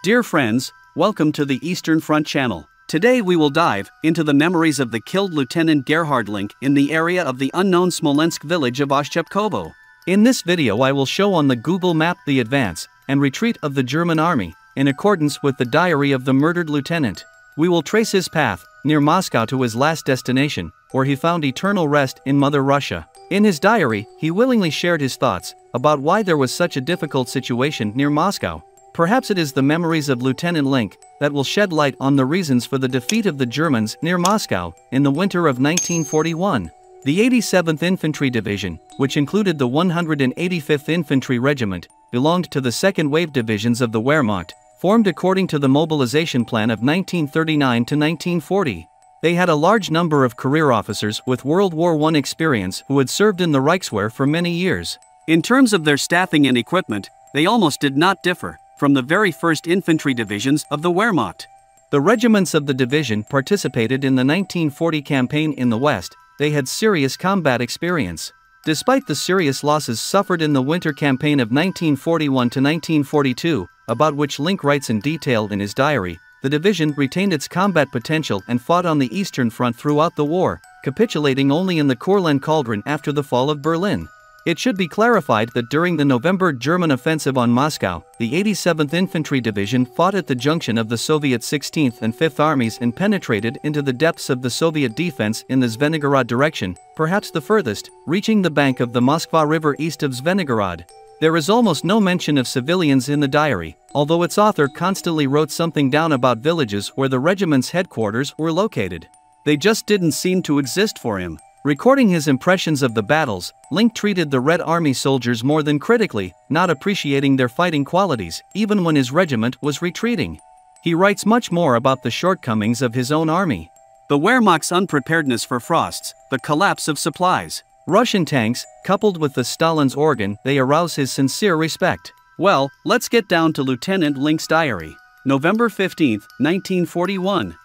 Dear friends, welcome to the Eastern Front channel. Today we will dive into the memories of the killed Lieutenant Gerhard Link in the area of the unknown Smolensk village of Oshchepkovo. In this video I will show on the Google map the advance and retreat of the German army, in accordance with the diary of the murdered lieutenant. We will trace his path, near Moscow to his last destination, where he found eternal rest in Mother Russia. In his diary, he willingly shared his thoughts about why there was such a difficult situation near Moscow. Perhaps it is the memories of Lieutenant Link that will shed light on the reasons for the defeat of the Germans near Moscow in the winter of 1941. The 87th Infantry Division, which included the 185th Infantry Regiment, belonged to the second wave divisions of the Wehrmacht, formed according to the mobilization plan of 1939 to 1940. They had a large number of career officers with World War I experience who had served in the Reichswehr for many years. In terms of their staffing and equipment, they almost did not differ from the very first infantry divisions of the Wehrmacht. The regiments of the division participated in the 1940 campaign in the West. They had serious combat experience. Despite the serious losses suffered in the winter campaign of 1941 to 1942, about which Link writes in detail in his diary, the division retained its combat potential and fought on the Eastern Front throughout the war, capitulating only in the Courland Cauldron after the fall of Berlin. It should be clarified that during the November German offensive on Moscow, the 87th Infantry Division fought at the junction of the Soviet 16th and 5th Armies and penetrated into the depths of the Soviet defense in the Zvenigorod direction, perhaps the furthest, reaching the bank of the Moskva River east of Zvenigorod. There is almost no mention of civilians in the diary, although its author constantly wrote something down about villages where the regiment's headquarters were located. They just didn't seem to exist for him. Recording his impressions of the battles, Link treated the Red Army soldiers more than critically, not appreciating their fighting qualities, even when his regiment was retreating. He writes much more about the shortcomings of his own army. The Wehrmacht's unpreparedness for frosts, the collapse of supplies, Russian tanks, coupled with the Stalin's organ, they arouse his sincere respect. Well, let's get down to Lieutenant Link's diary. November 15, 1941.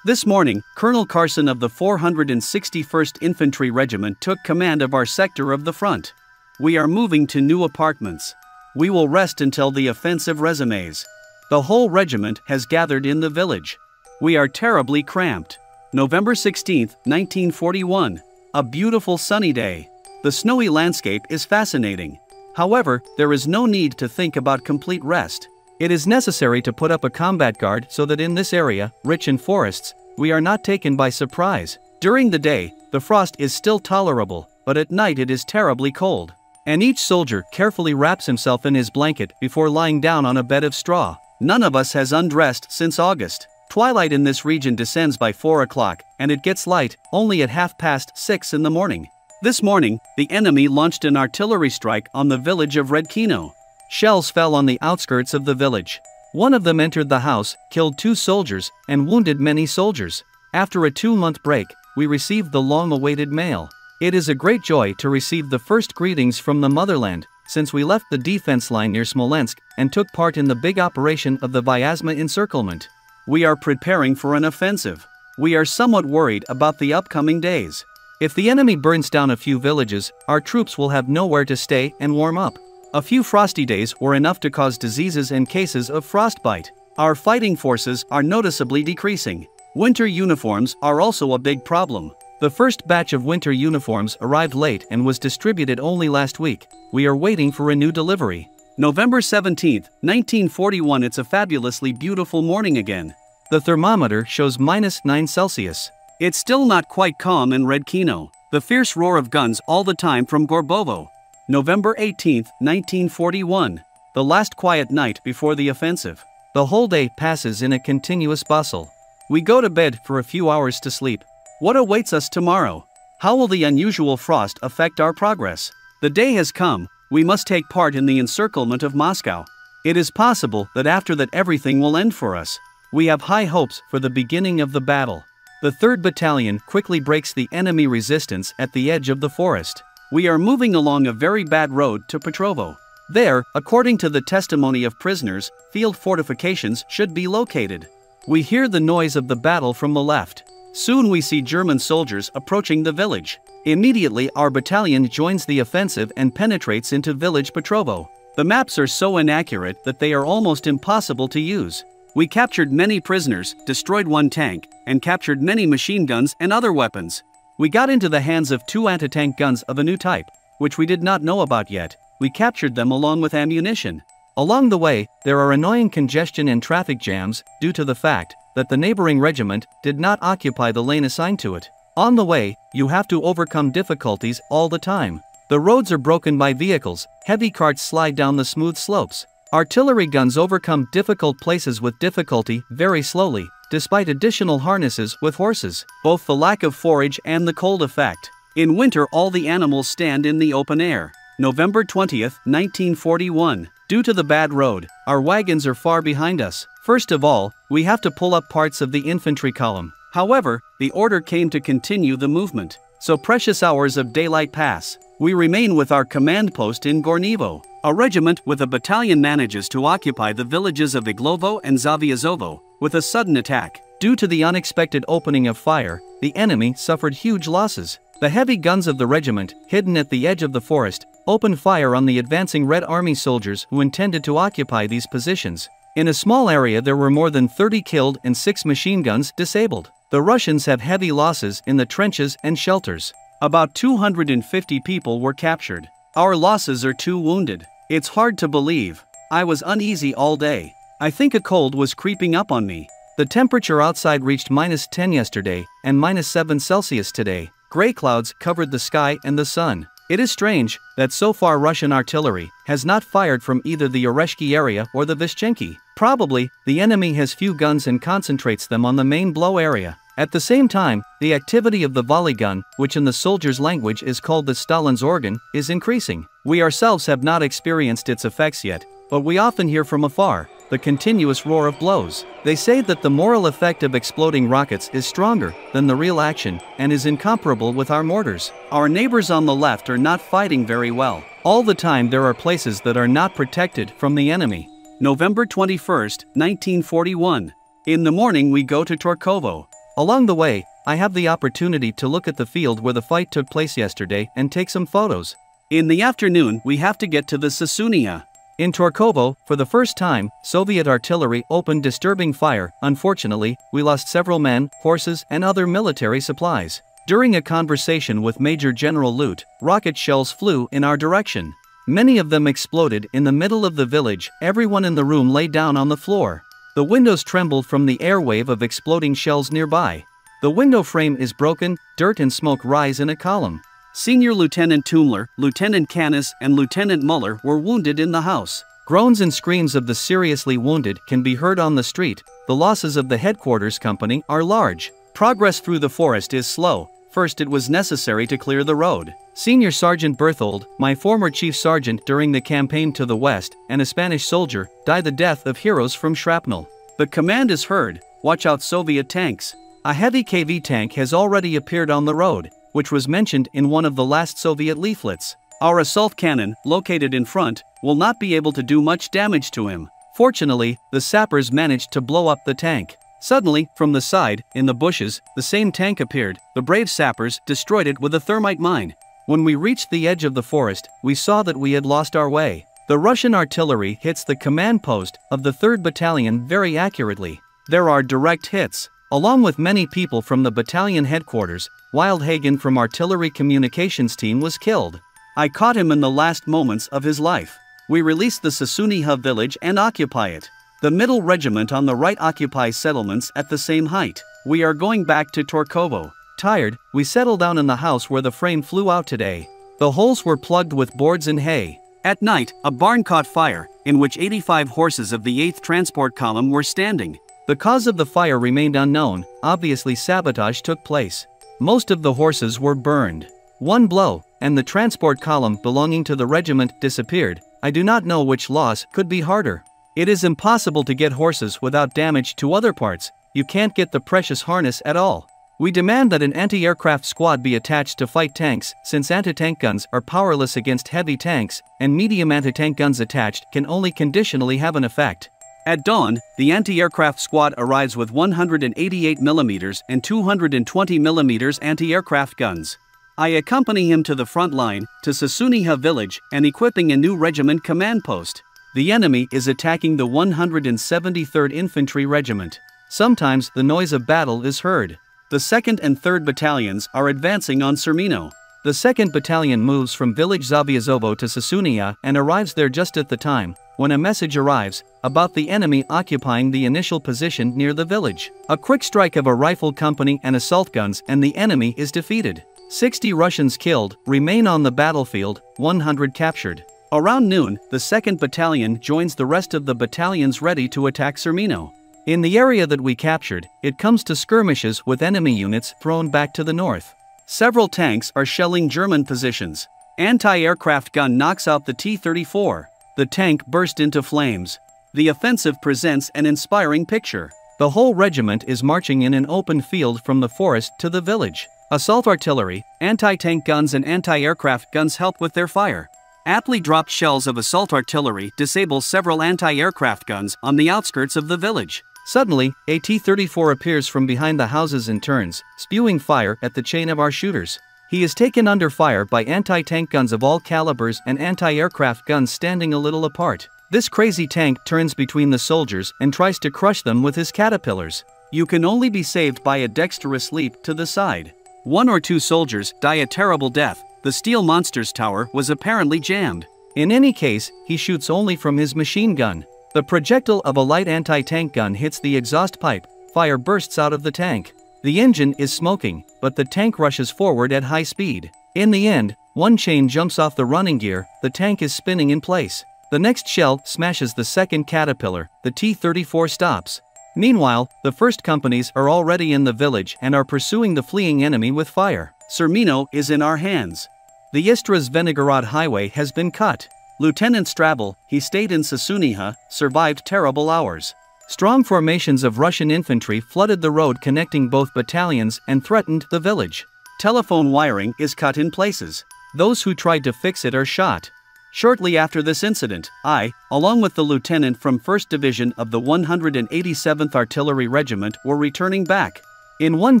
This morning, Colonel Carson of the 461st Infantry Regiment took command of our sector of the front. We are moving to new apartments. We will rest until the offensive resumes. The whole regiment has gathered in the village. We are terribly cramped. November 16, 1941. A beautiful sunny day. The snowy landscape is fascinating. However, there is no need to think about complete rest. It is necessary to put up a combat guard so that in this area, rich in forests, we are not taken by surprise. During the day, the frost is still tolerable, but at night it is terribly cold. And each soldier carefully wraps himself in his blanket before lying down on a bed of straw. None of us has undressed since August. Twilight in this region descends by 4 o'clock, and it gets light only at 6:30 in the morning. This morning, the enemy launched an artillery strike on the village of Redkino. Shells fell on the outskirts of the village. One of them entered the house, killed 2 soldiers, and wounded many soldiers. After a 2-month break, we received the long-awaited mail. It is a great joy to receive the first greetings from the motherland, since we left the defense line near Smolensk and took part in the big operation of the Vyazma encirclement. We are preparing for an offensive. We are somewhat worried about the upcoming days. If the enemy burns down a few villages, our troops will have nowhere to stay and warm up. A few frosty days were enough to cause diseases and cases of frostbite. Our fighting forces are noticeably decreasing. Winter uniforms are also a big problem. The first batch of winter uniforms arrived late and was distributed only last week. We are waiting for a new delivery. November 17, 1941. It's a fabulously beautiful morning again. The thermometer shows -9°C. It's still not quite calm in Redkino. The fierce roar of guns all the time from Gorbovo. November 18, 1941. The last quiet night before the offensive. The whole day passes in a continuous bustle. We go to bed for a few hours to sleep. What awaits us tomorrow? How will the unusual frost affect our progress? The day has come. We must take part in the encirclement of Moscow. It is possible that after that everything will end for us. We have high hopes for the beginning of the battle. The 3rd Battalion quickly breaks the enemy resistance at the edge of the forest. We are moving along a very bad road to Petrovo. There, according to the testimony of prisoners, field fortifications should be located. We hear the noise of the battle from the left. Soon we see German soldiers approaching the village. Immediately our battalion joins the offensive and penetrates into village Petrovo. The maps are so inaccurate that they are almost impossible to use. We captured many prisoners, destroyed one tank, and captured many machine guns and other weapons. We got into the hands of 2 anti-tank guns of a new type, which we did not know about yet. We captured them along with ammunition. Along the way, there are annoying congestion and traffic jams due to the fact that the neighboring regiment did not occupy the lane assigned to it. On the way, you have to overcome difficulties all the time. The roads are broken by vehicles, heavy carts slide down the smooth slopes. Artillery guns overcome difficult places with difficulty very slowly, despite additional harnesses with horses. Both the lack of forage and the cold effect. In winter all the animals stand in the open air. November 20th, 1941. Due to the bad road, our wagons are far behind us. First of all, we have to pull up parts of the infantry column. However, the order came to continue the movement. So precious hours of daylight pass. We remain with our command post in Gornevo. A regiment with a battalion manages to occupy the villages of Iglovo and Zaviazovo with a sudden attack. Due to the unexpected opening of fire, the enemy suffered huge losses. The heavy guns of the regiment, hidden at the edge of the forest, opened fire on the advancing Red Army soldiers who intended to occupy these positions. In a small area there were more than 30 killed and 6 machine guns disabled. The Russians have heavy losses in the trenches and shelters. About 250 people were captured. Our losses are 2 wounded. It's hard to believe. I was uneasy all day. I think a cold was creeping up on me. The temperature outside reached -10 yesterday and -7 Celsius today. Gray clouds covered the sky and the sun. It is strange that so far Russian artillery has not fired from either the Oreshki area or the Vyshchenki. Probably, the enemy has few guns and concentrates them on the main blow area. At the same time, the activity of the volley gun, which in the soldiers' language is called the Stalin's organ, is increasing. We ourselves have not experienced its effects yet, but we often hear from afar the continuous roar of blows. They say that the moral effect of exploding rockets is stronger than the real action and is incomparable with our mortars. Our neighbors on the left are not fighting very well. All the time there are places that are not protected from the enemy. November 21st, 1941. In the morning we go to Torkovo. Along the way, I have the opportunity to look at the field where the fight took place yesterday and take some photos. In the afternoon we have to get to the Sasunia. In Torkovo, for the first time, Soviet artillery opened disturbing fire. Unfortunately, we lost several men, horses, and other military supplies. During a conversation with Major General Lut, rocket shells flew in our direction. Many of them exploded in the middle of the village. Everyone in the room lay down on the floor. The windows trembled from the airwave of exploding shells nearby. The window frame is broken, dirt and smoke rise in a column. Senior Lieutenant Tumler, Lieutenant Canis, and Lieutenant Muller were wounded in the house. Groans and screams of the seriously wounded can be heard on the street. The losses of the headquarters company are large. Progress through the forest is slow. First it was necessary to clear the road. Senior Sergeant Berthold, my former chief sergeant during the campaign to the west, and a Spanish soldier, died the death of heroes from shrapnel. The command is heard, watch out Soviet tanks. A heavy KV tank has already appeared on the road, which was mentioned in one of the last Soviet leaflets. Our assault cannon, located in front, will not be able to do much damage to him. Fortunately, the sappers managed to blow up the tank. Suddenly, from the side, in the bushes, the same tank appeared. The brave sappers destroyed it with a thermite mine. When we reached the edge of the forest, we saw that we had lost our way. The Russian artillery hits the command post of the 3rd Battalion very accurately. There are direct hits. Along with many people from the battalion headquarters, Wildhagen from artillery communications team was killed. I caught him in the last moments of his life. We released the Sasunia village and occupy it. The middle regiment on the right occupies settlements at the same height. We are going back to Torkovo. Tired, we settle down in the house where the frame flew out today. The holes were plugged with boards and hay. At night, a barn caught fire, in which 85 horses of the 8th transport column were standing. The cause of the fire remained unknown. Obviously sabotage took place. Most of the horses were burned. One blow, and the transport column belonging to the regiment disappeared. I do not know which loss could be harder. It is impossible to get horses without damage to other parts. You can't get the precious harness at all. We demand that an anti-aircraft squad be attached to fight tanks, since anti-tank guns are powerless against heavy tanks, and medium anti-tank guns attached can only conditionally have an effect. At dawn, the anti-aircraft squad arrives with 188mm and 220mm anti-aircraft guns. I accompany him to the front line, to Sasunia village, and equipping a new regiment command post. The enemy is attacking the 173rd Infantry Regiment. Sometimes the noise of battle is heard. The 2nd and 3rd Battalions are advancing on Cermino. The 2nd Battalion moves from village Zaviazovo to Sasunia and arrives there just at the time when a message arrives about the enemy occupying the initial position near the village. A quick strike of a rifle company and assault guns and the enemy is defeated. 60 Russians killed, remain on the battlefield, 100 captured. Around noon, the 2nd Battalion joins the rest of the battalions ready to attack Cermino. In the area that we captured, it comes to skirmishes with enemy units thrown back to the north. Several tanks are shelling German positions. Anti-aircraft gun knocks out the T-34. The tank burst into flames. The offensive presents an inspiring picture. The whole regiment is marching in an open field from the forest to the village. Assault artillery, anti-tank guns and anti-aircraft guns help with their fire. Aptly dropped shells of assault artillery disable several anti-aircraft guns on the outskirts of the village. Suddenly, a T-34 appears from behind the houses and turns, spewing fire at the chain of our shooters. He is taken under fire by anti-tank guns of all calibers and anti-aircraft guns standing a little apart. This crazy tank turns between the soldiers and tries to crush them with his caterpillars. You can only be saved by a dexterous leap to the side. 1 or 2 soldiers die a terrible death. The steel monster's tower was apparently jammed. In any case, he shoots only from his machine gun. The projectile of a light anti-tank gun hits the exhaust pipe. Fire bursts out of the tank. The engine is smoking, but the tank rushes forward at high speed. In the end, one chain jumps off the running gear, the tank is spinning in place. The next shell smashes the second caterpillar, the T-34 stops. Meanwhile, the first companies are already in the village and are pursuing the fleeing enemy with fire. Cermino is in our hands. The Istria-Zvenigorod highway has been cut. Lieutenant Stravel, he stayed in Sasunia, survived terrible hours. Strong formations of Russian infantry flooded the road connecting both battalions and threatened the village. Telephone wiring is cut in places. Those who tried to fix it are shot. Shortly after this incident, I, along with the lieutenant from 1st Division of the 187th Artillery Regiment, were returning back. In one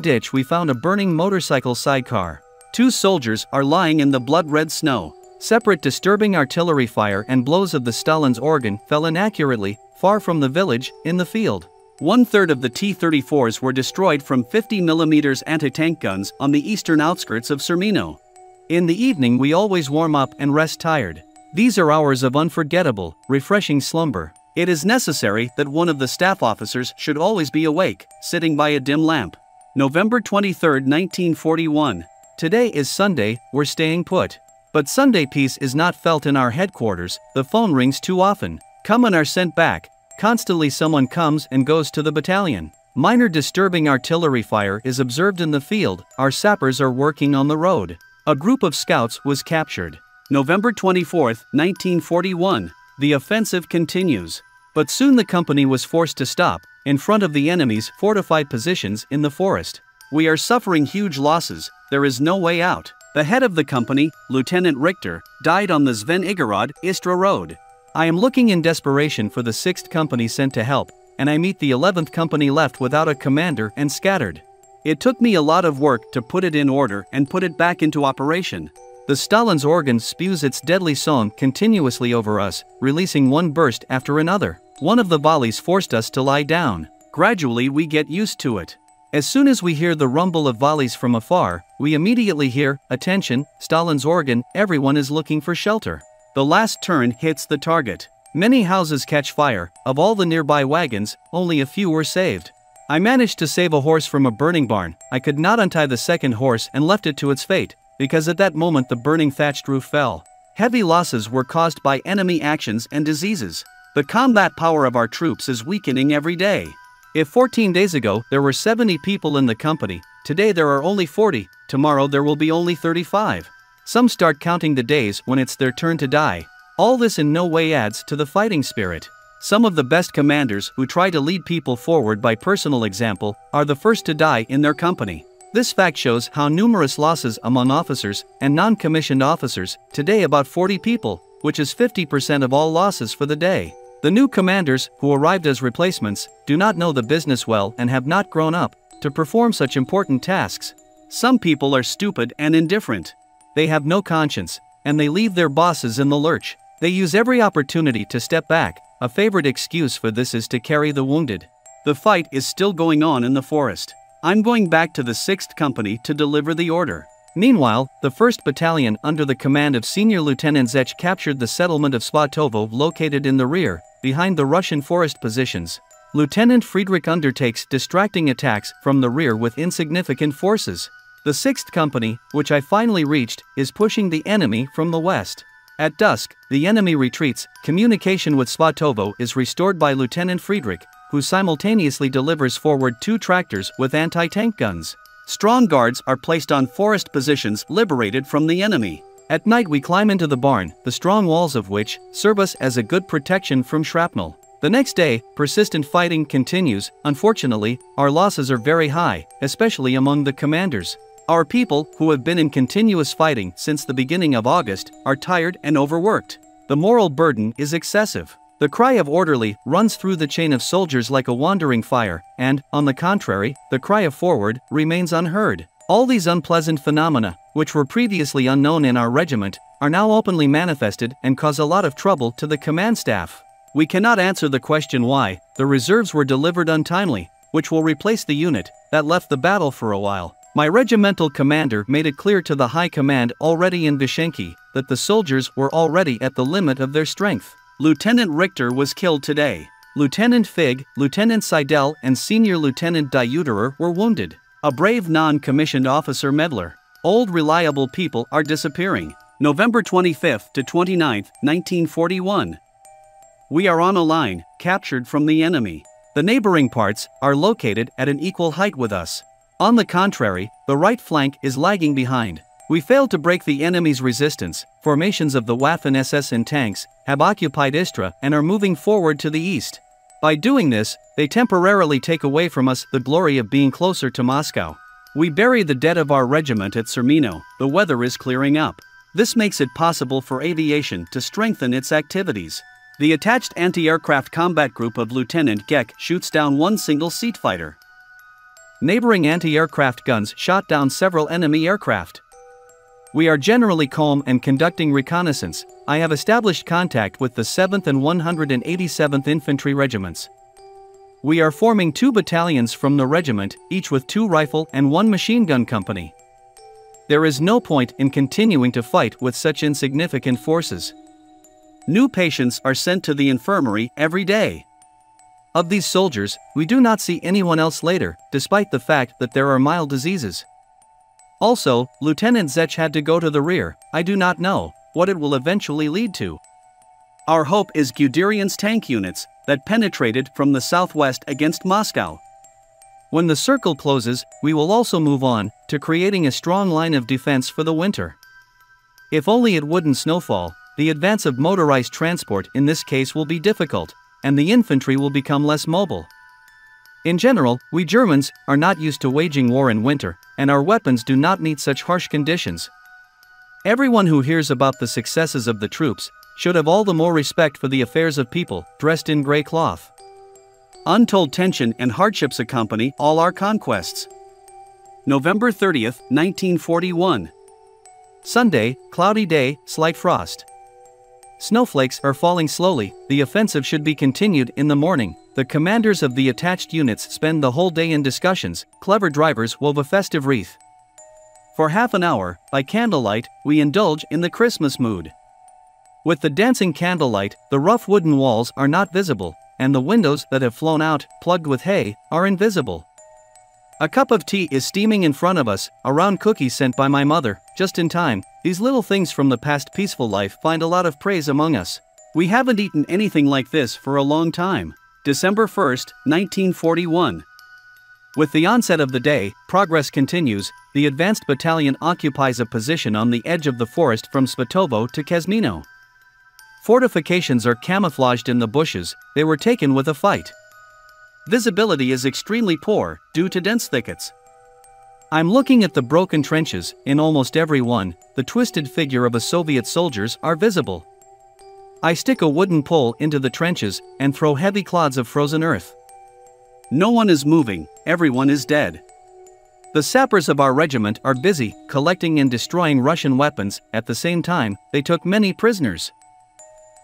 ditch we found a burning motorcycle sidecar. 2 soldiers are lying in the blood-red snow. Separate disturbing artillery fire and blows of the Stalin's organ fell inaccurately, far from the village, in the field. 1/3 of the T-34s were destroyed from 50mm anti-tank guns on the eastern outskirts of Cermino. In the evening we always warm up and rest tired. These are hours of unforgettable, refreshing slumber. It is necessary that one of the staff officers should always be awake, sitting by a dim lamp. November 23, 1941. Today is Sunday, we're staying put. But Sunday peace is not felt in our headquarters, the phone rings too often. Come and are sent back. Constantly someone comes and goes to the battalion. Minor disturbing artillery fire is observed in the field, our sappers are working on the road. A group of scouts was captured. November 24, 1941. The offensive continues. But soon the company was forced to stop, in front of the enemy's fortified positions in the forest. We are suffering huge losses, there is no way out. The head of the company, Lieutenant Richter, died on the Zvenigorod-Istra road. I am looking in desperation for the 6th company sent to help, and I meet the 11th company left without a commander and scattered. It took me a lot of work to put it in order and put it back into operation. The Stalin's organ spews its deadly song continuously over us, releasing one burst after another. One of the volleys forced us to lie down. Gradually we get used to it. As soon as we hear the rumble of volleys from afar, we immediately hear, "Attention, Stalin's organ, everyone is looking for shelter." The last turn hits the target. Many houses catch fire, of all the nearby wagons, only a few were saved. I managed to save a horse from a burning barn. I could not untie the second horse and left it to its fate, because at that moment the burning thatched roof fell. Heavy losses were caused by enemy actions and diseases. The combat power of our troops is weakening every day. If 14 days ago there were 70 people in the company, today there are only 40, tomorrow there will be only 35. Some start counting the days when it's their turn to die. All this in no way adds to the fighting spirit. Some of the best commanders who try to lead people forward by personal example are the first to die in their company. This fact shows how numerous losses among officers and non-commissioned officers, today about 40 people, which is 50% of all losses for the day. The new commanders, who arrived as replacements, do not know the business well and have not grown up to perform such important tasks. Some people are stupid and indifferent. They have no conscience, and they leave their bosses in the lurch. They use every opportunity to step back. A favorite excuse for this is to carry the wounded. The fight is still going on in the forest. I'm going back to the 6th Company to deliver the order. Meanwhile, the 1st Battalion under the command of Senior Lieutenant Zech captured the settlement of Svatovo located in the rear, behind the Russian forest positions. Lieutenant Friedrich undertakes distracting attacks from the rear with insignificant forces. The 6th Company, which I finally reached, is pushing the enemy from the west. At dusk, the enemy retreats. Communication with Svatovo is restored by Lieutenant Friedrich, who simultaneously delivers forward 2 tractors with anti-tank guns. Strong guards are placed on forest positions liberated from the enemy. At night we climb into the barn, the strong walls of which serve us as a good protection from shrapnel. The next day, persistent fighting continues. Unfortunately, our losses are very high, especially among the commanders. Our people, who have been in continuous fighting since the beginning of August, are tired and overworked. The moral burden is excessive. The cry of orderly runs through the chain of soldiers like a wandering fire, and, on the contrary, the cry of forward remains unheard. All these unpleasant phenomena, which were previously unknown in our regiment, are now openly manifested and cause a lot of trouble to the command staff. We cannot answer the question why the reserves were delivered untimely, which will replace the unit that left the battle for a while. My regimental commander made it clear to the high command already in Vishenki that the soldiers were already at the limit of their strength. Lieutenant Richter was killed today. Lieutenant Fig, Lieutenant Seidel and Senior Lieutenant Diuterer were wounded. A brave non-commissioned officer meddler. Old reliable people are disappearing. November 25th to 29th, 1941. We are on a line, captured from the enemy. The neighboring parts are located at an equal height with us. On the contrary, the right flank is lagging behind. We failed to break the enemy's resistance. Formations of the Waffen-SS and tanks have occupied Istra and are moving forward to the east. By doing this, they temporarily take away from us the glory of being closer to Moscow. We bury the dead of our regiment at Sermino. The weather is clearing up. This makes it possible for aviation to strengthen its activities. The attached anti-aircraft combat group of Lieutenant Geck shoots down one single-seat fighter. Neighboring anti-aircraft guns shot down several enemy aircraft. We are generally calm and conducting reconnaissance. I have established contact with the 7th and 187th Infantry Regiments. We are forming 2 battalions from the regiment, each with 2 rifle and 1 machine gun company. There is no point in continuing to fight with such insignificant forces. New patients are sent to the infirmary every day. Of these soldiers, we do not see anyone else later, despite the fact that there are mild diseases. Also, Lieutenant Zech had to go to the rear. I do not know what it will eventually lead to. Our hope is Guderian's tank units that penetrated from the southwest against Moscow. When the circle closes, we will also move on to creating a strong line of defense for the winter. If only it wouldn't snowfall, the advance of motorized transport in this case will be difficult, and the infantry will become less mobile. In general, we Germans are not used to waging war in winter, and our weapons do not meet such harsh conditions. Everyone who hears about the successes of the troops should have all the more respect for the affairs of people dressed in gray cloth. Untold tension and hardships accompany all our conquests. November 30th, 1941. Sunday, cloudy day, slight frost. Snowflakes are falling slowly. The offensive should be continued in the morning. The commanders of the attached units spend the whole day in discussions. Clever drivers wove a festive wreath. For half an hour, by candlelight, we indulge in the Christmas mood. With the dancing candlelight, the rough wooden walls are not visible, and the windows that have flown out, plugged with hay, are invisible. A cup of tea is steaming in front of us, a round cookie sent by my mother, just in time. These little things from the past peaceful life find a lot of praise among us. We haven't eaten anything like this for a long time. December 1st, 1941. With the onset of the day, progress continues. The advanced battalion occupies a position on the edge of the forest from Svatovo to Kazmino. Fortifications are camouflaged in the bushes. They were taken with a fight. Visibility is extremely poor, due to dense thickets. I'm looking at the broken trenches. In almost every one, the twisted figure of a Soviet soldiers are visible. I stick a wooden pole into the trenches and throw heavy clods of frozen earth. No one is moving, everyone is dead. The sappers of our regiment are busy collecting and destroying Russian weapons. At the same time, they took many prisoners.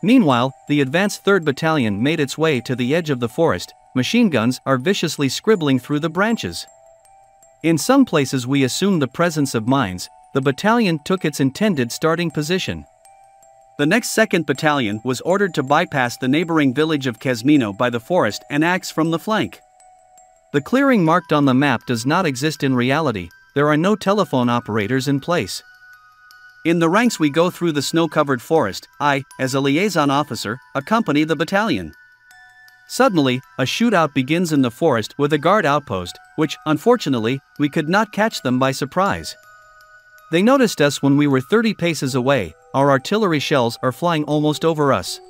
Meanwhile, the advanced 3rd Battalion made its way to the edge of the forest. Machine guns are viciously scribbling through the branches. In some places we assumed the presence of mines. The battalion took its intended starting position. The next 2nd Battalion was ordered to bypass the neighboring village of Casmino by the forest and axe from the flank. The clearing marked on the map does not exist in reality. There are no telephone operators in place. In the ranks we go through the snow-covered forest. I, as a liaison officer, accompany the battalion. Suddenly, a shootout begins in the forest with a guard outpost, which, unfortunately, we could not catch them by surprise. They noticed us when we were 30 paces away. Our artillery shells are flying almost over us.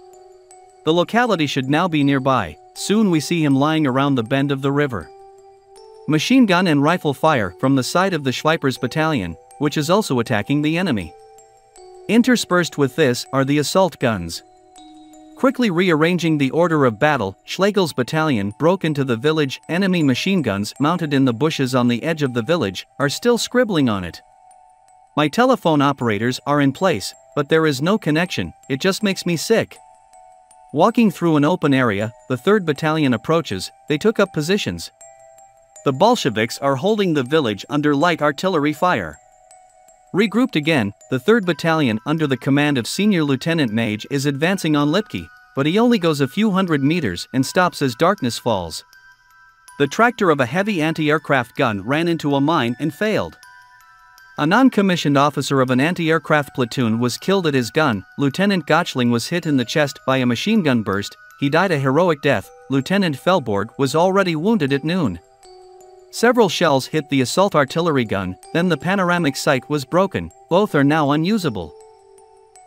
The locality should now be nearby. Soon we see him lying around the bend of the river. Machine gun and rifle fire from the side of the Schweipers battalion, which is also attacking the enemy. Interspersed with this are the assault guns. Quickly rearranging the order of battle, Schlegel's battalion broke into the village. Enemy machine guns mounted in the bushes on the edge of the village are still scribbling on it. My telephone operators are in place, but there is no connection. It just makes me sick. Walking through an open area, the 3rd Battalion approaches. They took up positions. The Bolsheviks are holding the village under light artillery fire. Regrouped again, the 3rd Battalion under the command of Senior Lieutenant Mage is advancing on Lipki, but he only goes a few hundred meters and stops as darkness falls. The tractor of a heavy anti-aircraft gun ran into a mine and failed. A non-commissioned officer of an anti-aircraft platoon was killed at his gun. Lieutenant Gotchling was hit in the chest by a machine gun burst. He died a heroic death. Lieutenant Felborg was already wounded at noon. Several shells hit the assault artillery gun, then the panoramic sight was broken. Both are now unusable.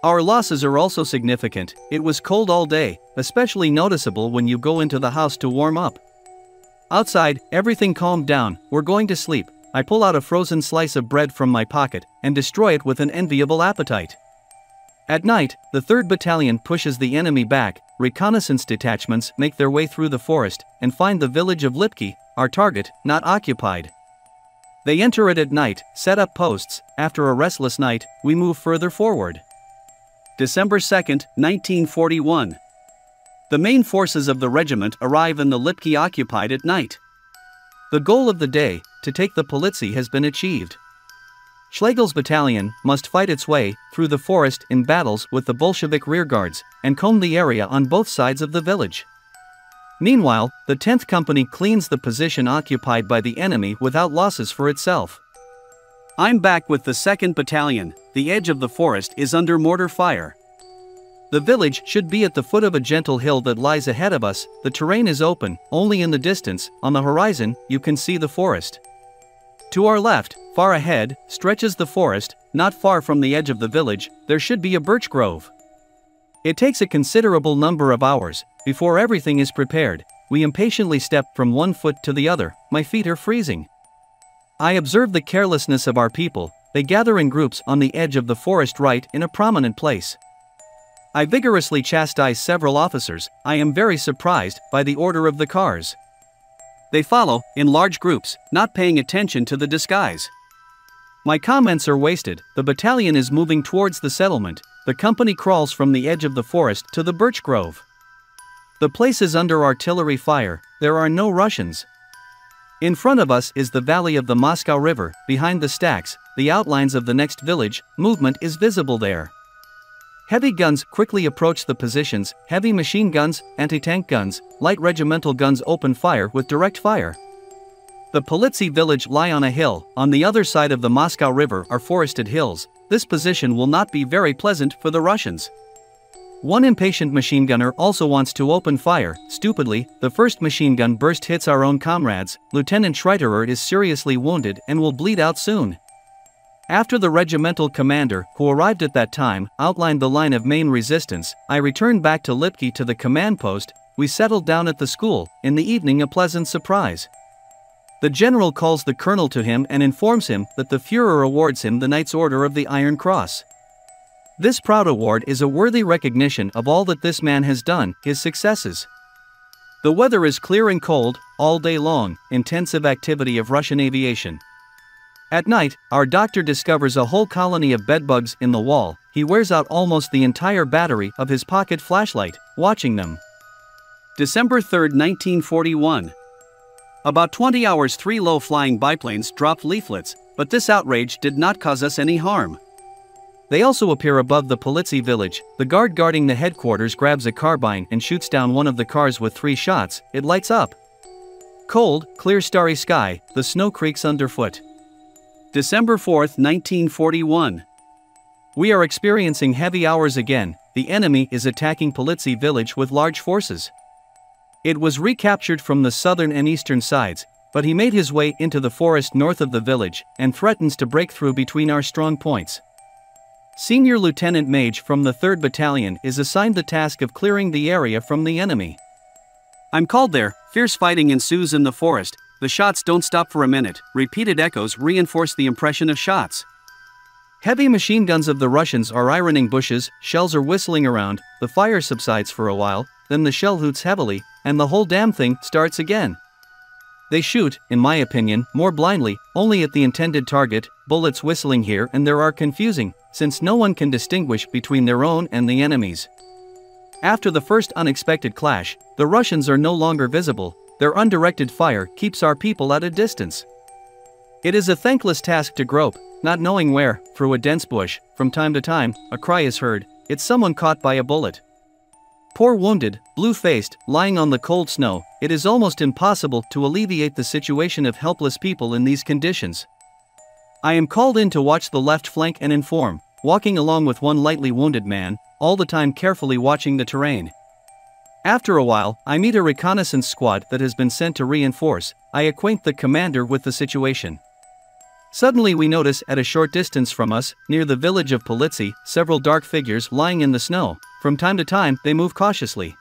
Our losses are also significant. It was cold all day, especially noticeable when you go into the house to warm up. Outside, everything calmed down. We're going to sleep. I pull out a frozen slice of bread from my pocket and destroy it with an enviable appetite. At night, the 3rd Battalion pushes the enemy back. Reconnaissance detachments make their way through the forest and find the village of Lipki, our target, not occupied. They enter it at night, set up posts. After a restless night, we move further forward. December 2, 1941. The main forces of the regiment arrive in the Lipki occupied at night. The goal of the day, to take the Polizzi, has been achieved. Schlegel's battalion must fight its way through the forest in battles with the Bolshevik rearguards and comb the area on both sides of the village. Meanwhile, the 10th Company cleans the position occupied by the enemy without losses for itself. I'm back with the 2nd Battalion. The edge of the forest is under mortar fire. The village should be at the foot of a gentle hill that lies ahead of us. The terrain is open. Only in the distance, on the horizon, you can see the forest. To our left, far ahead, stretches the forest. Not far from the edge of the village, there should be a birch grove. It takes a considerable number of hours before everything is prepared. We impatiently step from one foot to the other. My feet are freezing. I observe the carelessness of our people. They gather in groups on the edge of the forest right in a prominent place. I vigorously chastise several officers. I am very surprised by the order of the cars. They follow, in large groups, not paying attention to the disguise. My comments are wasted. The battalion is moving towards the settlement. The company crawls from the edge of the forest to the birch grove. The place is under artillery fire. There are no Russians. In front of us is the valley of the Moscow River. Behind the stacks, the outlines of the next village. Movement is visible there. Heavy guns quickly approach the positions. Heavy machine guns, anti-tank guns, light regimental guns open fire with direct fire. The Polizzi Village lie on a hill. On the other side of the Moscow River are forested hills. This position will not be very pleasant for the Russians. One impatient machine gunner also wants to open fire. Stupidly, the first machine gun burst hits our own comrades. Lieutenant Schreiterer is seriously wounded and will bleed out soon. After the regimental commander, who arrived at that time, outlined the line of main resistance, I returned back to Lipki to the command post. We settled down at the school. In the evening, a pleasant surprise. The general calls the colonel to him and informs him that the Führer awards him the Knight's Order of the Iron Cross. This proud award is a worthy recognition of all that this man has done, his successes. The weather is clear and cold, all day long, intensive activity of Russian aviation. At night, our doctor discovers a whole colony of bedbugs in the wall. he wears out almost the entire battery of his pocket flashlight, watching them. December 3, 1941. About 20 hours 3 low-flying biplanes dropped leaflets, but this outrage did not cause us any harm. They also appear above the Polizzi Village. The guard guarding the headquarters grabs a carbine and shoots down one of the cars with 3 shots. It lights up. Cold, clear starry sky, the snow creaks underfoot. December 4, 1941. We are experiencing heavy hours again. The enemy is attacking Polizzi Village with large forces. It was recaptured from the southern and eastern sides, but he made his way into the forest north of the village and threatens to break through between our strong points. Senior Lieutenant Mage from the 3rd Battalion is assigned the task of clearing the area from the enemy. I'm called there. Fierce fighting ensues in the forest. The shots don't stop for a minute. Repeated echoes reinforce the impression of shots. Heavy machine guns of the Russians are ironing bushes, shells are whistling around, the fire subsides for a while, then the shell hoots heavily, and the whole damn thing starts again. They shoot, in my opinion, more blindly, only at the intended target, bullets whistling here and there are confusing, since no one can distinguish between their own and the enemy's. After the first unexpected clash, the Russians are no longer visible. Their undirected fire keeps our people at a distance. It is a thankless task to grope, not knowing where, through a dense bush. From time to time, a cry is heard. It's someone caught by a bullet. Poor wounded, blue-faced, lying on the cold snow. It is almost impossible to alleviate the situation of helpless people in these conditions. I am called in to watch the left flank and inform, walking along with one lightly wounded man, all the time carefully watching the terrain. After a while, I meet a reconnaissance squad that has been sent to reinforce. I acquaint the commander with the situation. Suddenly we notice at a short distance from us, near the village of Polizzi, several dark figures lying in the snow. From time to time, they move cautiously.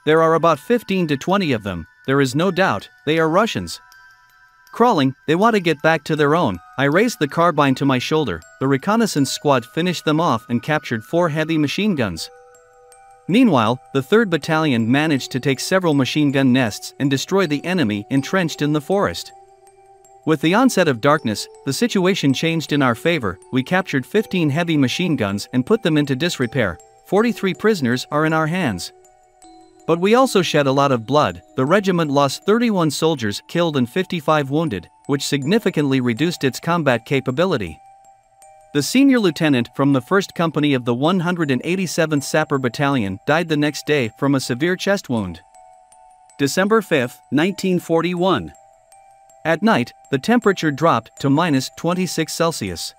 There are about 15 to 20 of them. There is no doubt, they are Russians. Crawling, they want to get back to their own. I raised the carbine to my shoulder. The reconnaissance squad finished them off and captured 4 heavy machine guns. Meanwhile, the 3rd Battalion managed to take several machine gun nests and destroy the enemy entrenched in the forest. With the onset of darkness, the situation changed in our favor. We captured 15 heavy machine guns and put them into disrepair. 43 prisoners are in our hands. But we also shed a lot of blood. The regiment lost 31 soldiers killed and 55 wounded, which significantly reduced its combat capability. The senior lieutenant from the 1st Company of the 187th Sapper Battalion died the next day from a severe chest wound. December 5, 1941. At night, the temperature dropped to -26°C.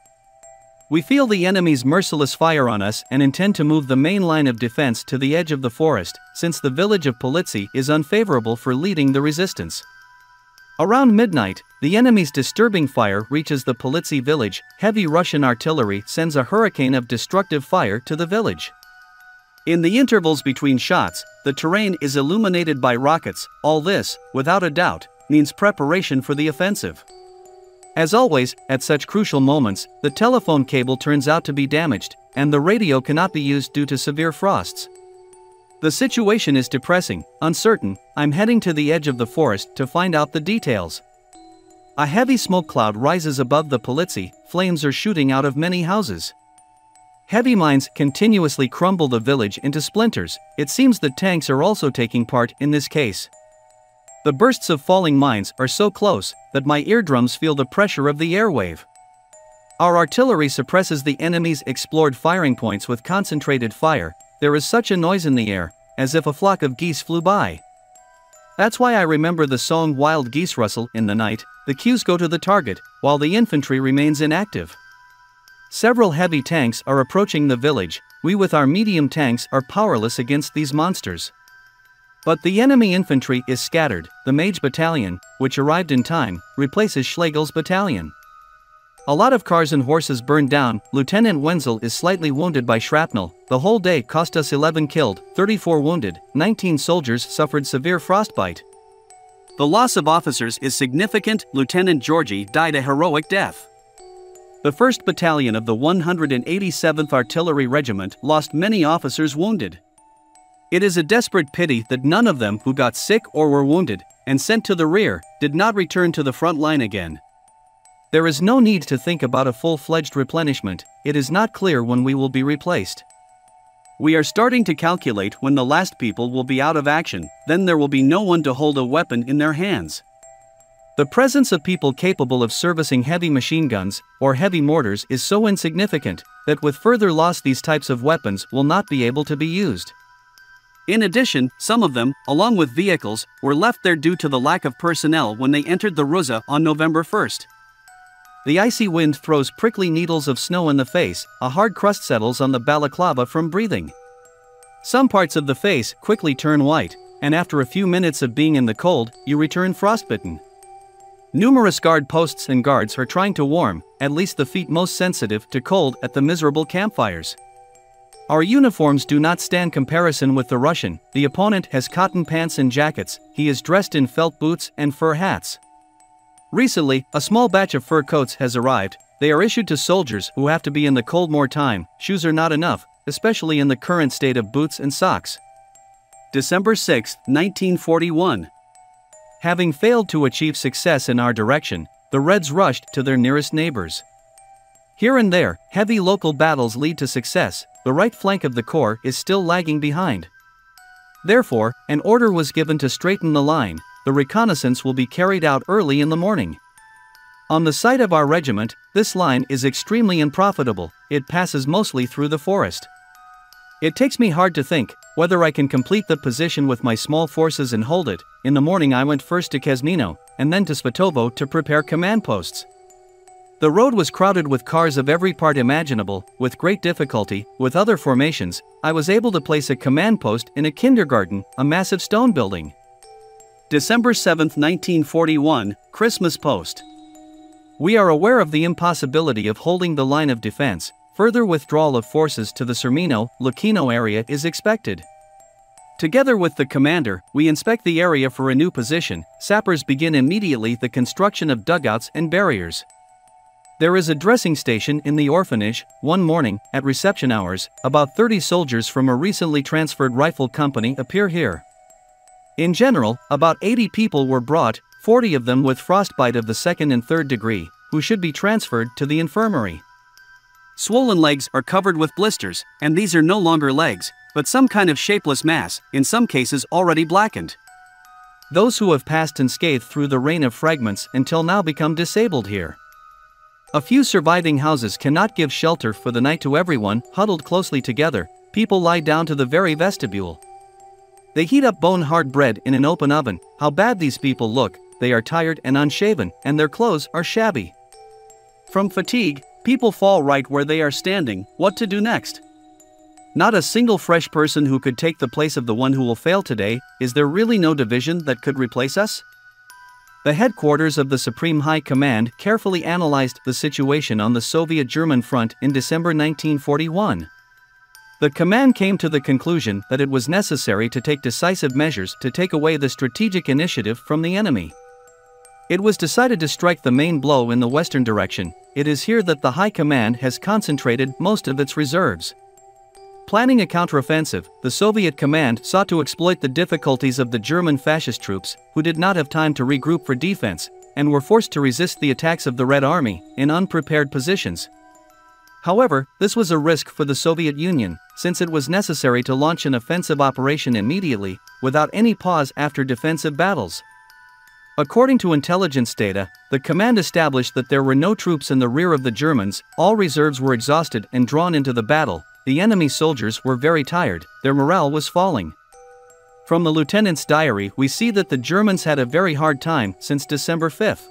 We feel the enemy's merciless fire on us and intend to move the main line of defense to the edge of the forest, since the village of Polizzi is unfavorable for leading the resistance. Around midnight, the enemy's disturbing fire reaches the Polizzi village. Heavy Russian artillery sends a hurricane of destructive fire to the village. In the intervals between shots, the terrain is illuminated by rockets. All this, without a doubt, means preparation for the offensive. As always, at such crucial moments, the telephone cable turns out to be damaged, and the radio cannot be used due to severe frosts. The situation is depressing, uncertain. I'm heading to the edge of the forest to find out the details. A heavy smoke cloud rises above the Polizzi. Flames are shooting out of many houses. Heavy mines continuously crumble the village into splinters. It seems that tanks are also taking part in this case. The bursts of falling mines are so close that my eardrums feel the pressure of the airwave. Our artillery suppresses the enemy's explored firing points with concentrated fire. There is such a noise in the air, as if a flock of geese flew by. That's why I remember the song Wild Geese Rustle in the night. The cues go to the target, while the infantry remains inactive. Several heavy tanks are approaching the village. We with our medium tanks are powerless against these monsters. But the enemy infantry is scattered. The Mage Battalion, which arrived in time, replaces Schlegel's battalion. A lot of cars and horses burned down. Lieutenant Wenzel is slightly wounded by shrapnel. The whole day cost us 11 killed, 34 wounded, 19 soldiers suffered severe frostbite. The loss of officers is significant. Lieutenant Georgi died a heroic death. The 1st Battalion of the 187th Artillery Regiment lost many officers wounded. It is a desperate pity that none of them who got sick or were wounded and sent to the rear did not return to the front line again. There is no need to think about a full-fledged replenishment. It is not clear when we will be replaced. We are starting to calculate when the last people will be out of action, then there will be no one to hold a weapon in their hands. The presence of people capable of servicing heavy machine guns or heavy mortars is so insignificant that with further loss these types of weapons will not be able to be used. In addition, some of them, along with vehicles, were left there due to the lack of personnel when they entered the Ruza on November 1st. The icy wind throws prickly needles of snow in the face, a hard crust settles on the balaclava from breathing. Some parts of the face quickly turn white, and after a few minutes of being in the cold, you return frostbitten. Numerous guard posts and guards are trying to warm, at least the feet most sensitive to cold at the miserable campfires. Our uniforms do not stand comparison with the Russian. The opponent has cotton pants and jackets, he is dressed in felt boots and fur hats. Recently, a small batch of fur coats has arrived. They are issued to soldiers who have to be in the cold more time. Shoes are not enough, especially in the current state of boots and socks. December 6, 1941. Having failed to achieve success in our direction, the Reds rushed to their nearest neighbors. Here and there, heavy local battles lead to success. The right flank of the corps is still lagging behind. Therefore, an order was given to straighten the line. The reconnaissance will be carried out early in the morning. On the site of our regiment, this line is extremely unprofitable. It passes mostly through the forest. It takes me hard to think whether I can complete the position with my small forces and hold it. In the morning I went first to Kazmino, and then to Svatovo to prepare command posts. The road was crowded with cars of every part imaginable. With great difficulty, with other formations, I was able to place a command post in a kindergarten, a massive stone building. December 7, 1941, Christmas Post. We are aware of the impossibility of holding the line of defense. Further withdrawal of forces to the Sermino-Lucchino area is expected. Together with the commander, we inspect the area for a new position. Sappers begin immediately the construction of dugouts and barriers. There is a dressing station in the orphanage. One morning, at reception hours, about 30 soldiers from a recently transferred rifle company appear here. In general, about 80 people were brought, 40 of them with frostbite of the 2nd and 3rd degree, who should be transferred to the infirmary. Swollen legs are covered with blisters, and these are no longer legs, but some kind of shapeless mass, in some cases already blackened. Those who have passed unscathed through the rain of fragments until now become disabled here. A few surviving houses cannot give shelter for the night to everyone. Huddled closely together, people lie down to the very vestibule. They heat up bone-hard bread in an open oven. How bad these people look. They are tired and unshaven, and their clothes are shabby. From fatigue, people fall right where they are standing. What to do next? Not a single fresh person who could take the place of the one who will fail today. Is there really no division that could replace us? The headquarters of the Supreme High Command carefully analyzed the situation on the Soviet-German front in December 1941. The command came to the conclusion that it was necessary to take decisive measures to take away the strategic initiative from the enemy. It was decided to strike the main blow in the western direction. It is here that the High Command has concentrated most of its reserves. Planning a counteroffensive, the Soviet command sought to exploit the difficulties of the German fascist troops, who did not have time to regroup for defense, and were forced to resist the attacks of the Red Army, in unprepared positions. However, this was a risk for the Soviet Union, since it was necessary to launch an offensive operation immediately, without any pause after defensive battles. According to intelligence data, the command established that there were no troops in the rear of the Germans. All reserves were exhausted and drawn into the battle. The enemy soldiers were very tired, their morale was falling. From the lieutenant's diary we see that the Germans had a very hard time since December 5th.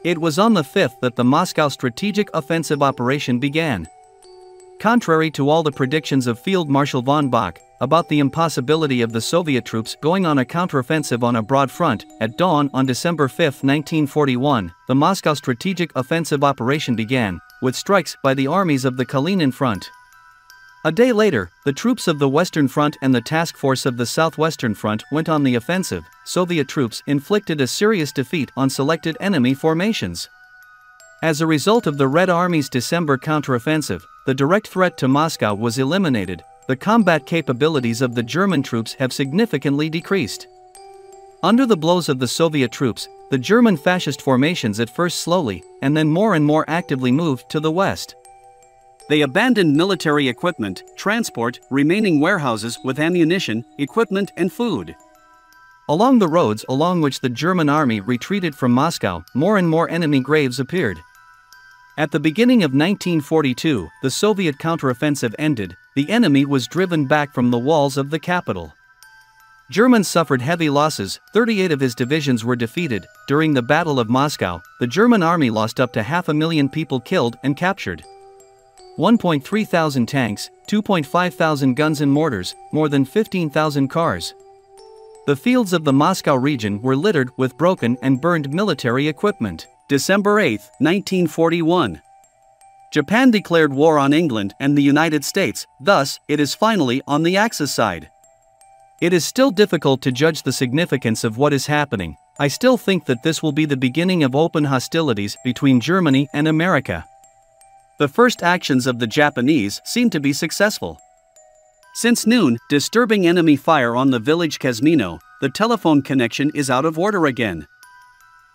It was on the 5th that the Moscow strategic offensive operation began. Contrary to all the predictions of Field Marshal von Bock about the impossibility of the Soviet troops going on a counteroffensive on a broad front, at dawn on December 5, 1941, the Moscow strategic offensive operation began, with strikes by the armies of the Kalinin front. A day later, the troops of the Western Front and the task force of the Southwestern Front went on the offensive. Soviet troops inflicted a serious defeat on selected enemy formations. As a result of the Red Army's December counteroffensive, the direct threat to Moscow was eliminated. The combat capabilities of the German troops have significantly decreased. Under the blows of the Soviet troops, the German fascist formations at first slowly, and then more and more actively moved to the west. They abandoned military equipment, transport, remaining warehouses with ammunition, equipment and food. Along the roads along which the German army retreated from Moscow, more and more enemy graves appeared. At the beginning of 1942, the Soviet counteroffensive ended, the enemy was driven back from the walls of the capital. Germans suffered heavy losses, 38 of his divisions were defeated. During the Battle of Moscow, the German army lost up to 500,000 people killed and captured. 1,300 tanks, 2,500 guns and mortars, more than 15,000 cars. The fields of the Moscow region were littered with broken and burned military equipment. December 8, 1941. Japan declared war on England and the United States, thus, it is finally on the Axis side. It is still difficult to judge the significance of what is happening. I still think that this will be the beginning of open hostilities between Germany and America. The first actions of the Japanese seem to be successful. Since noon, disturbing enemy fire on the village Kazmino, the telephone connection is out of order again.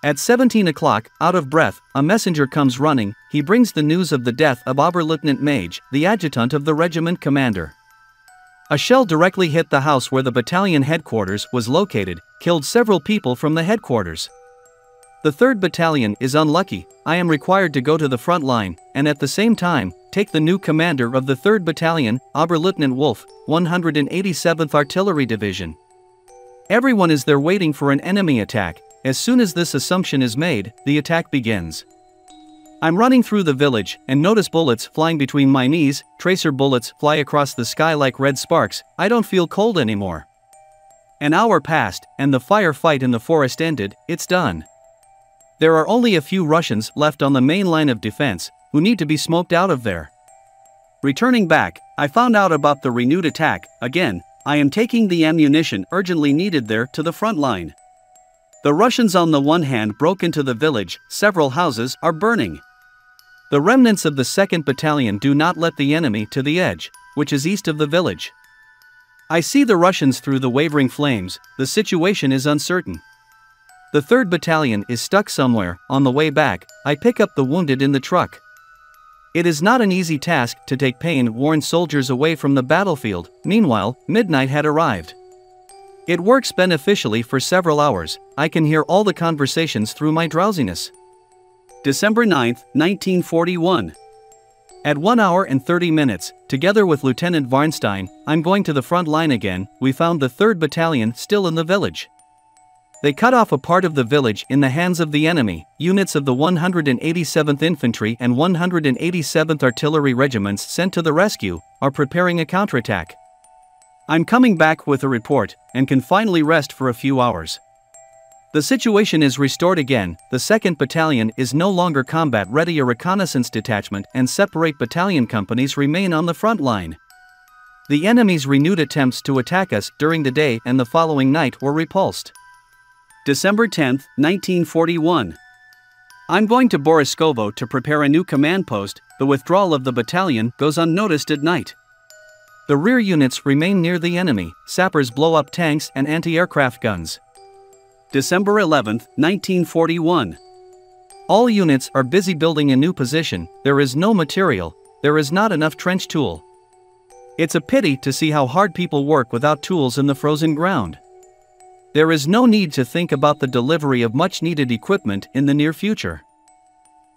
At 17 o'clock, out of breath, a messenger comes running. He brings the news of the death of Oberleutnant Mage, the adjutant of the regiment commander. A shell directly hit the house where the battalion headquarters was located, killed several people from the headquarters. The 3rd Battalion is unlucky. I am required to go to the front line, and at the same time, take the new commander of the 3rd Battalion, Oberleutnant Wolf, 187th Artillery Division. Everyone is there waiting for an enemy attack. As soon as this assumption is made, the attack begins. I'm running through the village and notice bullets flying between my knees, tracer bullets fly across the sky like red sparks. I don't feel cold anymore. An hour passed, and the firefight in the forest ended. It's done. There are only a few Russians left on the main line of defense, who need to be smoked out of there. Returning back, I found out about the renewed attack. Again, I am taking the ammunition urgently needed there to the front line. The Russians on the one hand broke into the village, several houses are burning. The remnants of the 2nd Battalion do not let the enemy to the edge, which is east of the village. I see the Russians through the wavering flames. The situation is uncertain. The 3rd Battalion is stuck somewhere. On the way back, I pick up the wounded in the truck. It is not an easy task to take pain-worn soldiers away from the battlefield. Meanwhile, midnight had arrived. It works beneficially for several hours. I can hear all the conversations through my drowsiness. December 9, 1941. At 1 hour and 30 minutes, together with Lieutenant Varnstein, I'm going to the front line again. We found the 3rd Battalion still in the village. They cut off a part of the village in the hands of the enemy. Units of the 187th Infantry and 187th Artillery Regiments sent to the rescue are preparing a counterattack. I'm coming back with a report, and can finally rest for a few hours. The situation is restored again. The 2nd Battalion is no longer combat ready. A reconnaissance detachment and separate battalion companies remain on the front line. The enemy's renewed attempts to attack us during the day and the following night were repulsed. December 10, 1941. I'm going to Boriskovo to prepare a new command post. The withdrawal of the battalion goes unnoticed at night. The rear units remain near the enemy. Sappers blow up tanks and anti-aircraft guns. December 11, 1941. All units are busy building a new position. There is no material. There is not enough trench tool. It's a pity to see how hard people work without tools in the frozen ground. There is no need to think about the delivery of much-needed equipment in the near future.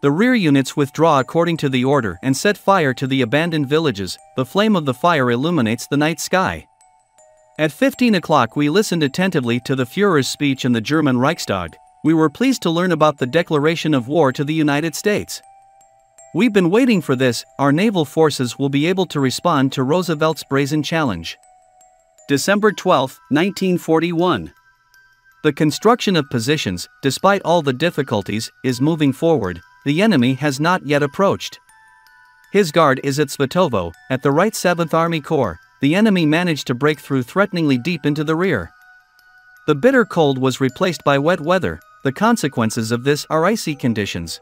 The rear units withdraw according to the order and set fire to the abandoned villages. The flame of the fire illuminates the night sky. At 15 o'clock we listened attentively to the Führer's speech in the German Reichstag. We were pleased to learn about the declaration of war to the United States. We've been waiting for this. Our naval forces will be able to respond to Roosevelt's brazen challenge. December 12, 1941. The construction of positions, despite all the difficulties, is moving forward. The enemy has not yet approached. His guard is at Svatovo, at the right 7th Army Corps. The enemy managed to break through threateningly deep into the rear. The bitter cold was replaced by wet weather. The consequences of this are icy conditions.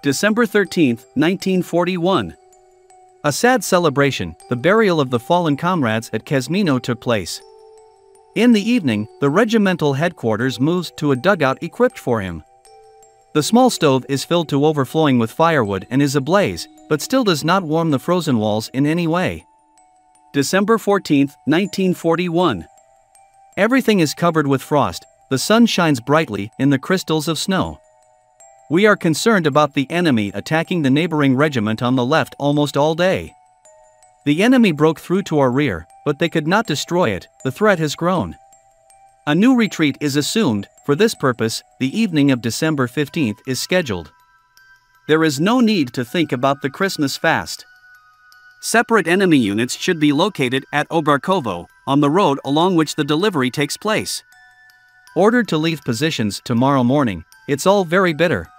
December 13, 1941. A sad celebration, the burial of the fallen comrades at Kazmino took place. In the evening, the regimental headquarters moves to a dugout equipped for him. The small stove is filled to overflowing with firewood and is ablaze, but still does not warm the frozen walls in any way. December 14, 1941. Everything is covered with frost, the sun shines brightly in the crystals of snow. We are concerned about the enemy attacking the neighboring regiment on the left almost all day. The enemy broke through to our rear, but they could not destroy it. The threat has grown. A new retreat is assumed. For this purpose, the evening of December 15th is scheduled. There is no need to think about the Christmas fast. Separate enemy units should be located at Obarkovo, on the road along which the delivery takes place. Ordered to leave positions tomorrow morning. It's all very bitter.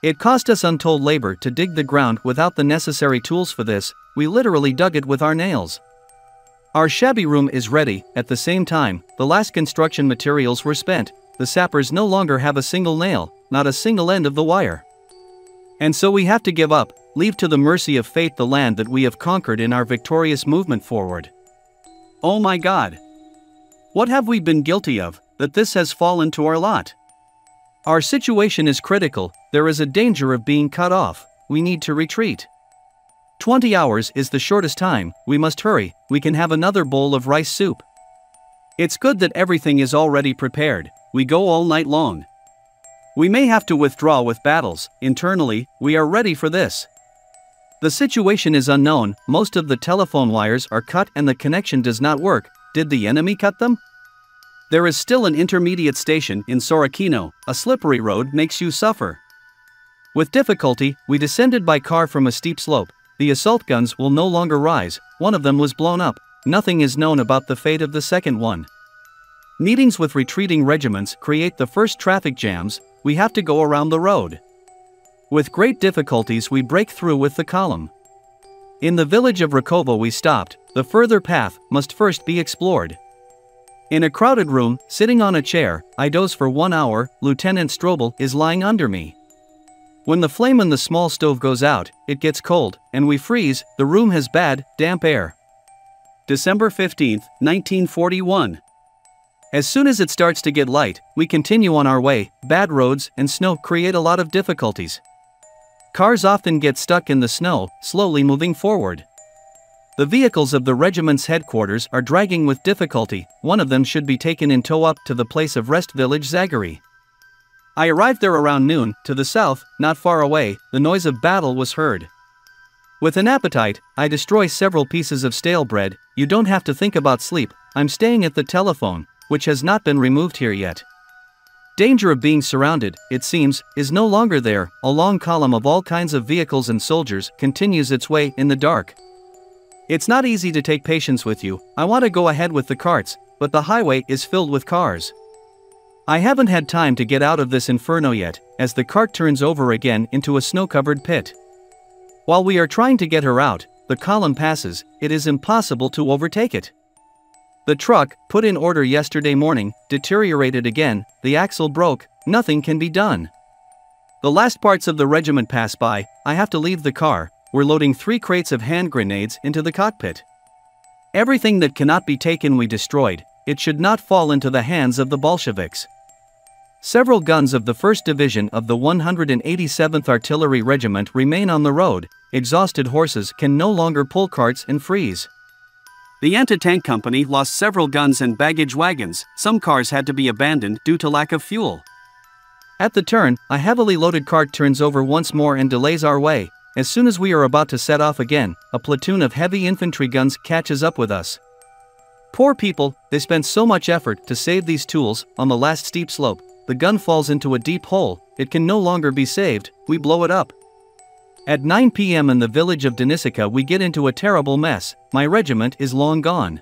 It cost us untold labor to dig the ground without the necessary tools for this. We literally dug it with our nails. Our shabby room is ready. At the same time, the last construction materials were spent. The sappers no longer have a single nail, not a single end of the wire. And so we have to give up, leave to the mercy of fate the land that we have conquered in our victorious movement forward. Oh my God! What have we been guilty of, that this has fallen to our lot? Our situation is critical. There is a danger of being cut off. We need to retreat. 20 hours is the shortest time. We must hurry. We can have another bowl of rice soup. It's good that everything is already prepared. We go all night long. We may have to withdraw with battles. Internally, we are ready for this. The situation is unknown. Most of the telephone wires are cut and the connection does not work. Did the enemy cut them? There is still an intermediate station in Sorokino. A slippery road makes you suffer. With difficulty, we descended by car from a steep slope. The assault guns will no longer rise. One of them was blown up. Nothing is known about the fate of the second one. Meetings with retreating regiments create the first traffic jams. We have to go around the road. With great difficulties we break through with the column. In the village of Rakovo we stopped. The further path must first be explored. In a crowded room, sitting on a chair, I doze for 1 hour. Lieutenant Strobel is lying under me. When the flame in the small stove goes out, it gets cold, and we freeze. The room has bad, damp air. December 15, 1941. As soon as it starts to get light, we continue on our way. Bad roads and snow create a lot of difficulties. Cars often get stuck in the snow, slowly moving forward. The vehicles of the regiment's headquarters are dragging with difficulty. One of them should be taken in tow up to the place of rest village Zagary. I arrived there around noon. To the south, not far away, the noise of battle was heard. With an appetite, I destroy several pieces of stale bread. You don't have to think about sleep. I'm staying at the telephone, which has not been removed here yet. Danger of being surrounded, it seems, is no longer there. A long column of all kinds of vehicles and soldiers continues its way in the dark. It's not easy to take patience with you. I want to go ahead with the carts, but the highway is filled with cars. I haven't had time to get out of this inferno yet, as the cart turns over again into a snow-covered pit. While we are trying to get her out, the column passes. It is impossible to overtake it. The truck, put in order yesterday morning, deteriorated again. The axle broke. Nothing can be done. The last parts of the regiment pass by. I have to leave the car. We're loading 3 crates of hand grenades into the cockpit. Everything that cannot be taken we destroyed. It should not fall into the hands of the Bolsheviks. Several guns of the 1st Division of the 187th Artillery Regiment remain on the road. Exhausted horses can no longer pull carts and freeze. The anti-tank company lost several guns and baggage wagons. Some cars had to be abandoned due to lack of fuel. At the turn, a heavily loaded cart turns over once more and delays our way. As soon as we are about to set off again, a platoon of heavy infantry guns catches up with us. Poor people, they spent so much effort to save these tools. On the last steep slope, the gun falls into a deep hole. It can no longer be saved. We blow it up. At 9 p.m. in the village of Denisika we get into a terrible mess. My regiment is long gone.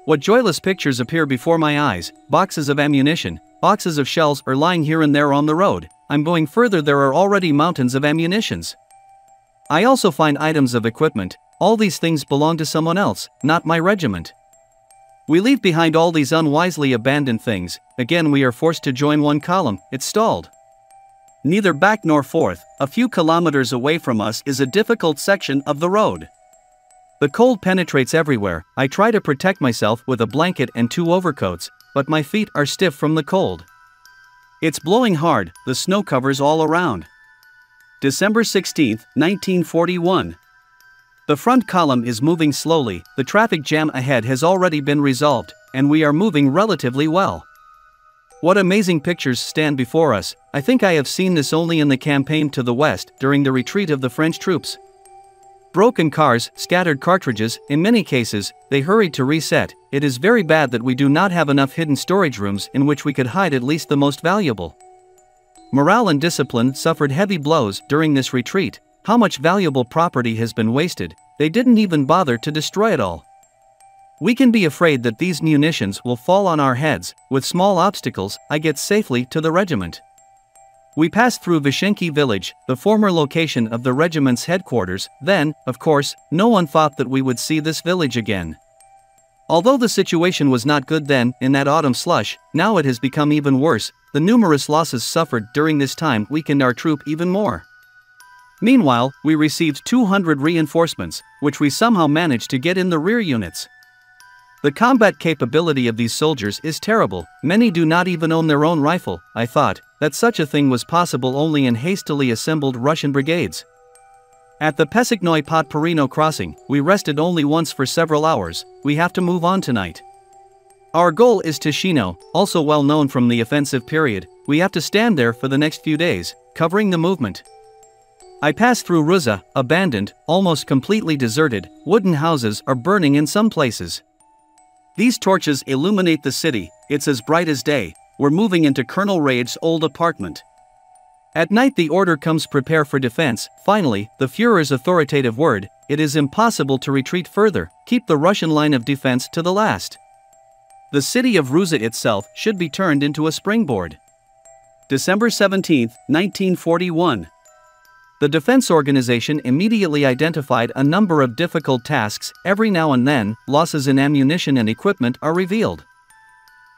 What joyless pictures appear before my eyes. Boxes of ammunition, boxes of shells are lying here and there on the road. I'm going further, there are already mountains of ammunitions. I also find items of equipment. All these things belong to someone else, not my regiment. We leave behind all these unwisely abandoned things. Again we are forced to join one column. It's stalled. Neither back nor forth. A few kilometers away from us is a difficult section of the road. The cold penetrates everywhere. I try to protect myself with a blanket and 2 overcoats, but my feet are stiff from the cold. It's blowing hard, the snow covers all around. December 16, 1941. The front column is moving slowly, the traffic jam ahead has already been resolved, and we are moving relatively well. What amazing pictures stand before us. I think I have seen this only in the campaign to the west during the retreat of the French troops. Broken cars, scattered cartridges, in many cases, they hurried to reset. It is very bad that we do not have enough hidden storage rooms in which we could hide at least the most valuable. Morale and discipline suffered heavy blows during this retreat. How much valuable property has been wasted? They didn't even bother to destroy it all. We can be afraid that these munitions will fall on our heads. With small obstacles, I get safely to the regiment. We passed through Polizzi Village, the former location of the regiment's headquarters. Then, of course, no one thought that we would see this village again. Although the situation was not good then, in that autumn slush, now it has become even worse. The numerous losses suffered during this time weakened our troop even more. Meanwhile, we received 200 reinforcements, which we somehow managed to get in the rear units. The combat capability of these soldiers is terrible. Many do not even own their own rifle. I thought that such a thing was possible only in hastily assembled Russian brigades. At the Pesiknoye Potporino crossing, we rested only once for several hours. We have to move on tonight. Our goal is Ticino, also well known from the offensive period. We have to stand there for the next few days, covering the movement. I pass through Ruzza, abandoned, almost completely deserted. Wooden houses are burning in some places. These torches illuminate the city. It's as bright as day. We're moving into Colonel Raid's old apartment. At night the order comes, prepare for defense. Finally, the Führer's authoritative word: it is impossible to retreat further. Keep the Russian line of defense to the last. The city of Ruzza itself should be turned into a springboard. December 17, 1941. The defense organization immediately identified a number of difficult tasks. Every now and then, losses in ammunition and equipment are revealed.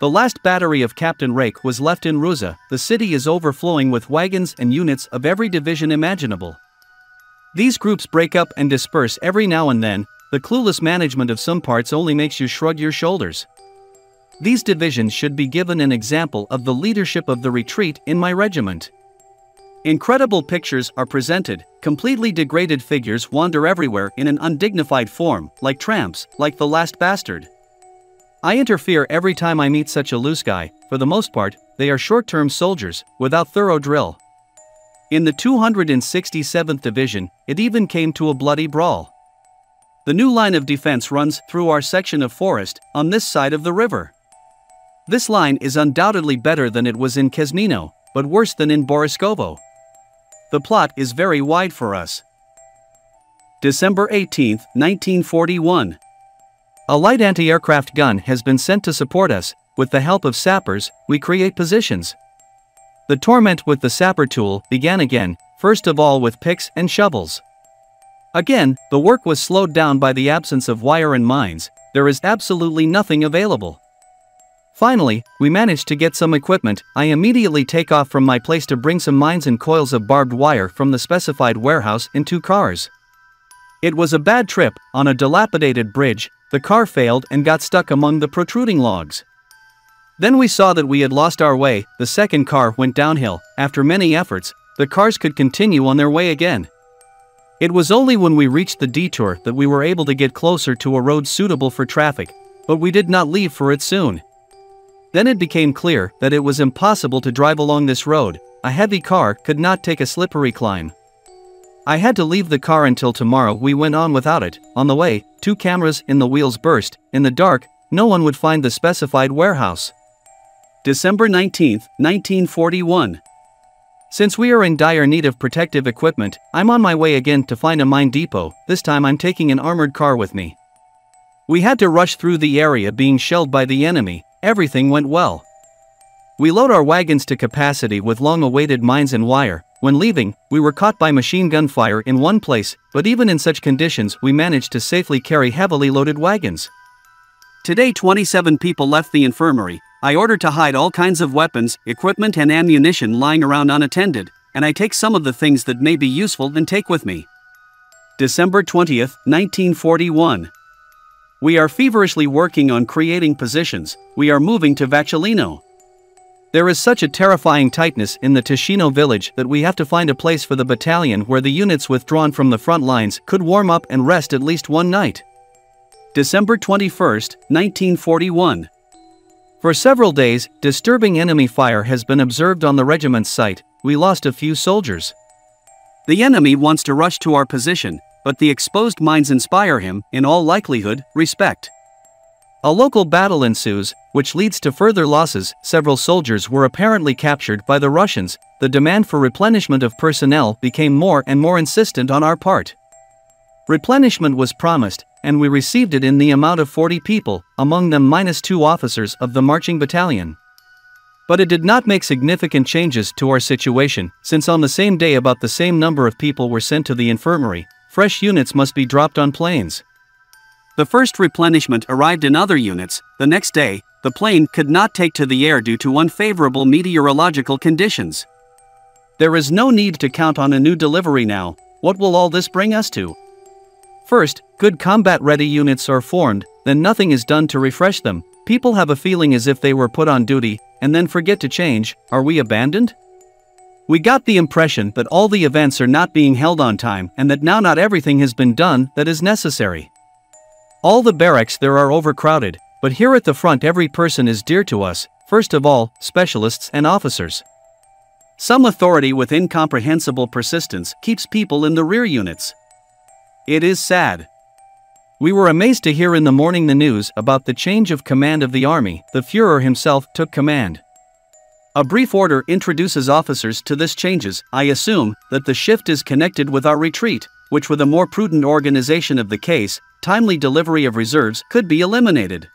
The last battery of Captain Rake was left in Ruzza. The city is overflowing with wagons and units of every division imaginable. These groups break up and disperse every now and then. The clueless management of some parts only makes you shrug your shoulders. These divisions should be given an example of the leadership of the retreat in my regiment. Incredible pictures are presented. Completely degraded figures wander everywhere in an undignified form, like tramps, like the last bastard. I interfere every time I meet such a loose guy. For the most part, they are short-term soldiers, without thorough drill. In the 267th Division, it even came to a bloody brawl. The new line of defense runs through our section of forest, on this side of the river. This line is undoubtedly better than it was in Kesmino, but worse than in Boriskovo. The plot is very wide for us. December 18, 1941. A light anti-aircraft gun has been sent to support us. With the help of sappers, we create positions. The torment with the sapper tool began again, first of all with picks and shovels. Again, the work was slowed down by the absence of wire and mines. There is absolutely nothing available. Finally, we managed to get some equipment. I immediately take off from my place to bring some mines and coils of barbed wire from the specified warehouse in 2 cars. It was a bad trip. On a dilapidated bridge, the car failed and got stuck among the protruding logs. Then we saw that we had lost our way. The second car went downhill. After many efforts, the cars could continue on their way again. It was only when we reached the detour that we were able to get closer to a road suitable for traffic, but we did not leave for it soon. Then it became clear that it was impossible to drive along this road. A heavy car could not take a slippery climb. I had to leave the car until tomorrow. We went on without it. On the way, 2 cameras in the wheels burst. In the dark, no one would find the specified warehouse. December 19, 1941. Since we are in dire need of protective equipment, I'm on my way again to find a mine depot. This time I'm taking an armored car with me. We had to rush through the area being shelled by the enemy. Everything went well. We load our wagons to capacity with long-awaited mines and wire. When leaving, we were caught by machine gun fire in one place, but even in such conditions we managed to safely carry heavily loaded wagons. Today 27 people left the infirmary. I ordered to hide all kinds of weapons, equipment and ammunition lying around unattended, and I take some of the things that may be useful and take with me. December 20th, 1941. We are feverishly working on creating positions. We are moving to Vacellino. There is such a terrifying tightness in the Ticino village that we have to find a place for the battalion where the units withdrawn from the front lines could warm up and rest at least one night. December 21st, 1941. For several days, disturbing enemy fire has been observed on the regiment's site. We lost a few soldiers. The enemy wants to rush to our position, but the exposed mines inspire him, in all likelihood, respect. A local battle ensues, which leads to further losses. Several soldiers were apparently captured by the Russians. The demand for replenishment of personnel became more and more insistent on our part. Replenishment was promised, and we received it in the amount of 40 people, among them -2 officers of the marching battalion. But it did not make significant changes to our situation, since on the same day about the same number of people were sent to the infirmary. Fresh units must be dropped on planes. The first replenishment arrived in other units. The next day, the plane could not take to the air due to unfavorable meteorological conditions. There is no need to count on a new delivery now. What will all this bring us to? First, good combat-ready units are formed, then nothing is done to refresh them. People have a feeling as if they were put on duty, and then forget to change. Are we abandoned? We got the impression that all the events are not being held on time and that now not everything has been done that is necessary. All the barracks there are overcrowded, but here at the front every person is dear to us, first of all, specialists and officers. Some authority with incomprehensible persistence keeps people in the rear units. It is sad. We were amazed to hear in the morning the news about the change of command of the army. The Führer himself took command. A brief order introduces officers to this changes. I assume that the shift is connected with our retreat, which with a more prudent organization of the case, timely delivery of reserves could be eliminated.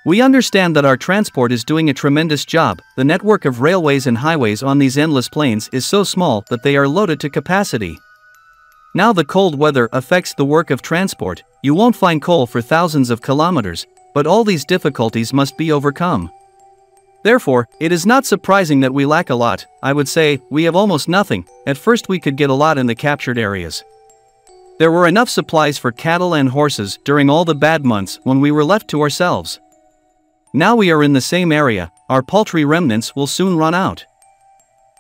We understand that our transport is doing a tremendous job. The network of railways and highways on these endless plains is so small that they are loaded to capacity. Now the cold weather affects the work of transport. You won't find coal for thousands of kilometers, but all these difficulties must be overcome. Therefore, it is not surprising that we lack a lot. I would say, we have almost nothing. At first we could get a lot in the captured areas. There were enough supplies for cattle and horses during all the bad months when we were left to ourselves. Now we are in the same area, our paltry remnants will soon run out.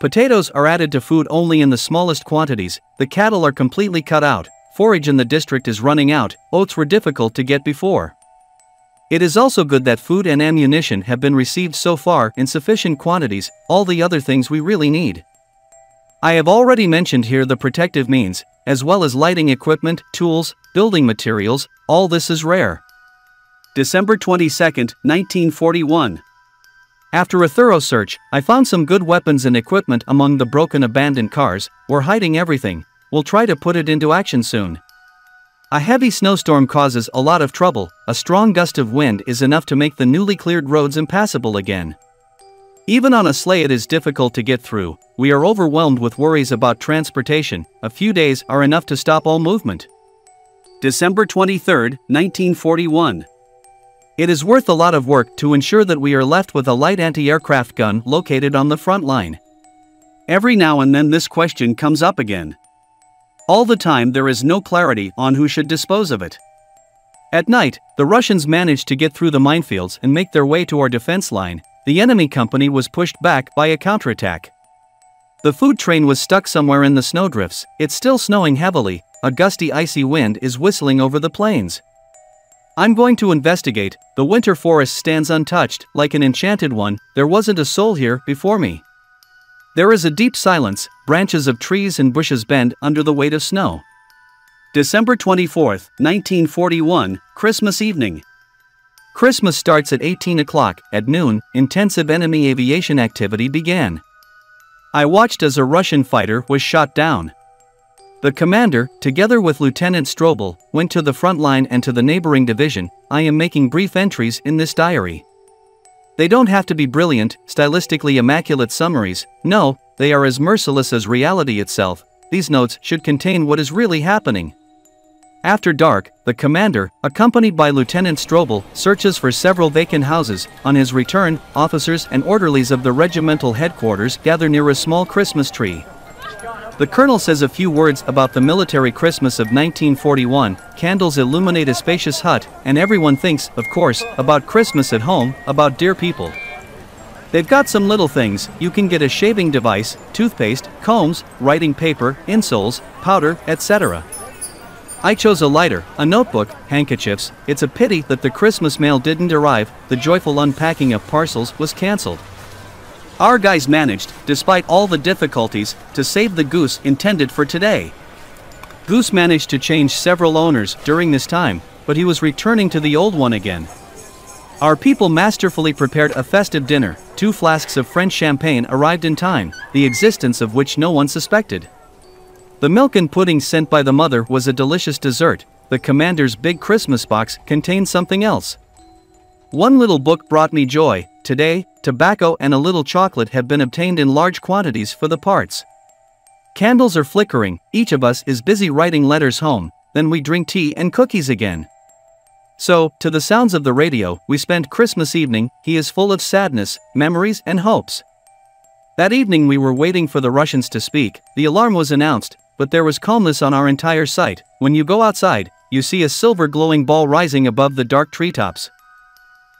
Potatoes are added to food only in the smallest quantities, the cattle are completely cut out, forage in the district is running out, oats were difficult to get before. It is also good that food and ammunition have been received so far in sufficient quantities, all the other things we really need. I have already mentioned here the protective means, as well as lighting equipment, tools, building materials, all this is rare. December 22nd, 1941. After a thorough search, I found some good weapons and equipment among the broken abandoned cars. We're hiding everything. We'll try to put it into action soon. A heavy snowstorm causes a lot of trouble. A strong gust of wind is enough to make the newly cleared roads impassable again. Even on a sleigh it is difficult to get through. We are overwhelmed with worries about transportation. A few days are enough to stop all movement. December 23rd, 1941. It is worth a lot of work to ensure that we are left with a light anti-aircraft gun located on the front line. Every now and then this question comes up again. All the time there is no clarity on who should dispose of it. At night, the Russians managed to get through the minefields and make their way to our defense line. The enemy company was pushed back by a counterattack. The food train was stuck somewhere in the snowdrifts. It's still snowing heavily. A gusty icy wind is whistling over the plains. I'm going to investigate. The winter forest stands untouched, like an enchanted one. There wasn't a soul here before me. There is a deep silence, branches of trees and bushes bend under the weight of snow. December 24th, 1941, Christmas evening. Christmas starts at 18 o'clock. At noon, intensive enemy aviation activity began. I watched as a Russian fighter was shot down. The commander, together with Lieutenant Strobel, went to the front line and to the neighboring division. I am making brief entries in this diary. They don't have to be brilliant, stylistically immaculate summaries. No, they are as merciless as reality itself. These notes should contain what is really happening. After dark, the commander, accompanied by Lieutenant Strobel, searches for several vacant houses. On his return, officers and orderlies of the regimental headquarters gather near a small Christmas tree. The colonel says a few words about the military Christmas of 1941, candles illuminate a spacious hut, and everyone thinks, of course, about Christmas at home, about dear people. They've got some little things. You can get a shaving device, toothpaste, combs, writing paper, insoles, powder, etc. I chose a lighter, a notebook, handkerchiefs. It's a pity that the Christmas mail didn't arrive. The joyful unpacking of parcels was cancelled. Our guys managed, despite all the difficulties, to save the goose intended for today. Goose managed to change several owners during this time, but he was returning to the old one again. Our people masterfully prepared a festive dinner. 2 flasks of French champagne arrived in time, the existence of which no one suspected. The milk and pudding sent by the mother was a delicious dessert. The commander's big Christmas box contained something else. One little book brought me joy. Today, tobacco and a little chocolate have been obtained in large quantities for the parts. Candles are flickering, each of us is busy writing letters home, then we drink tea and cookies again. So, to the sounds of the radio, we spend Christmas evening. He is full of sadness, memories and hopes. That evening we were waiting for the Russians to speak. The alarm was announced, but there was calmness on our entire site. When you go outside, you see a silver glowing ball rising above the dark treetops.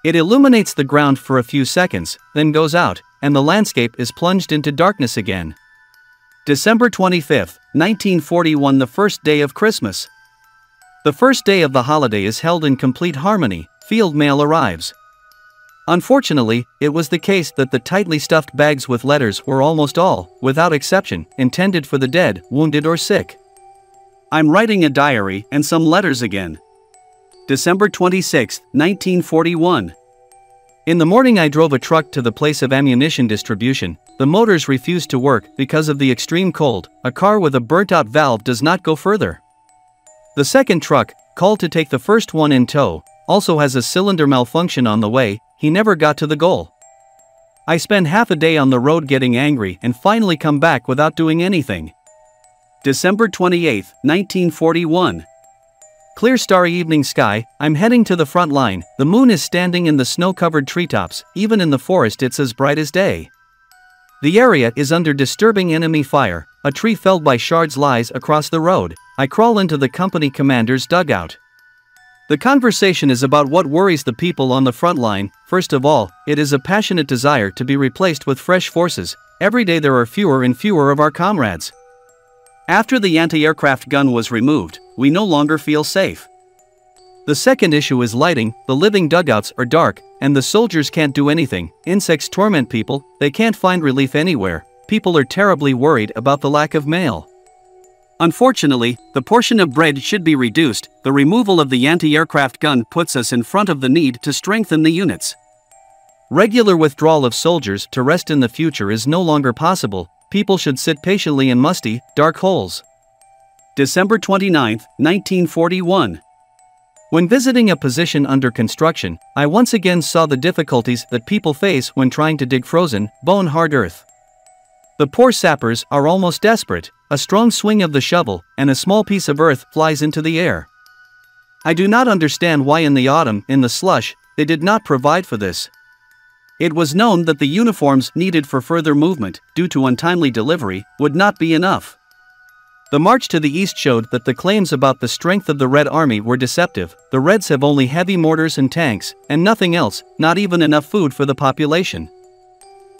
It illuminates the ground for a few seconds, then goes out, and the landscape is plunged into darkness again. December 25, 1941, the first day of Christmas. The first day of the holiday is held in complete harmony. Field mail arrives. Unfortunately, it was the case that the tightly stuffed bags with letters were almost all, without exception, intended for the dead, wounded or sick. I'm writing a diary and some letters again. December 26, 1941. In the morning I drove a truck to the place of ammunition distribution. The motors refused to work because of the extreme cold. A car with a burnt-out valve does not go further. The second truck, called to take the first one in tow, also has a cylinder malfunction on the way. He never got to the goal. I spend half a day on the road getting angry and finally come back without doing anything. December 28, 1941. Clear starry evening sky. I'm heading to the front line. The moon is standing in the snow-covered treetops. Even in the forest it's as bright as day. The area is under disturbing enemy fire. A tree felled by shards lies across the road. I crawl into the company commander's dugout. The conversation is about what worries the people on the front line. First of all, it is a passionate desire to be replaced with fresh forces. Every day there are fewer and fewer of our comrades. After the anti-aircraft gun was removed, we no longer feel safe. The second issue is lighting. The living dugouts are dark, and the soldiers can't do anything. Insects torment people, they can't find relief anywhere. People are terribly worried about the lack of mail. Unfortunately, the portion of bread should be reduced. The removal of the anti-aircraft gun puts us in front of the need to strengthen the units. Regular withdrawal of soldiers to rest in the future is no longer possible. People should sit patiently in musty, dark holes. December 29, 1941. When visiting a position under construction, I once again saw the difficulties that people face when trying to dig frozen, bone-hard earth. The poor sappers are almost desperate. A strong swing of the shovel, and a small piece of earth flies into the air. I do not understand why in the autumn, in the slush, they did not provide for this. It was known that the uniforms needed for further movement, due to untimely delivery, would not be enough. The march to the east showed that the claims about the strength of the Red Army were deceptive. The Reds have only heavy mortars and tanks, and nothing else, not even enough food for the population.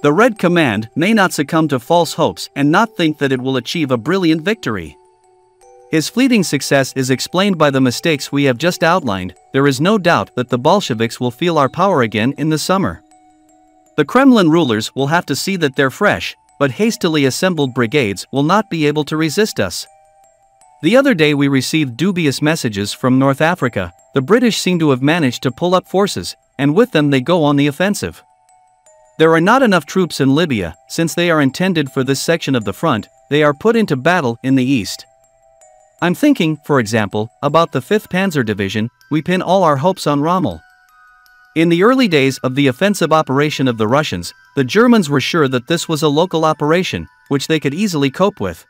The Red Command may not succumb to false hopes and not think that it will achieve a brilliant victory. His fleeting success is explained by the mistakes we have just outlined. There is no doubt that the Bolsheviks will feel our power again in the summer. The Kremlin rulers will have to see that their fresh, but hastily assembled brigades will not be able to resist us. The other day we received dubious messages from North Africa. The British seem to have managed to pull up forces, and with them they go on the offensive. There are not enough troops in Libya. Since they are intended for this section of the front, they are put into battle in the east. I'm thinking, for example, about the 5th Panzer Division. We pin all our hopes on Rommel. In the early days of the offensive operation of the Russians, the Germans were sure that this was a local operation, which they could easily cope with.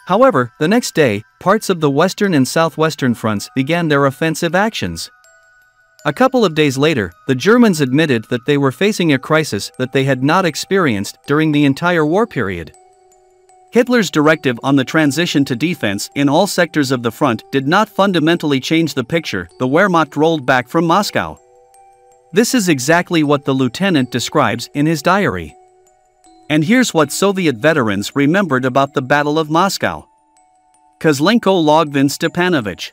However, the next day, parts of the western and southwestern fronts began their offensive actions. A couple of days later, the Germans admitted that they were facing a crisis that they had not experienced during the entire war period. Hitler's directive on the transition to defense in all sectors of the front did not fundamentally change the picture the Wehrmacht rolled back from Moscow. This is exactly what the lieutenant describes in his diary. And here's what Soviet veterans remembered about the Battle of Moscow. Kozlenko Logvin Stepanovich.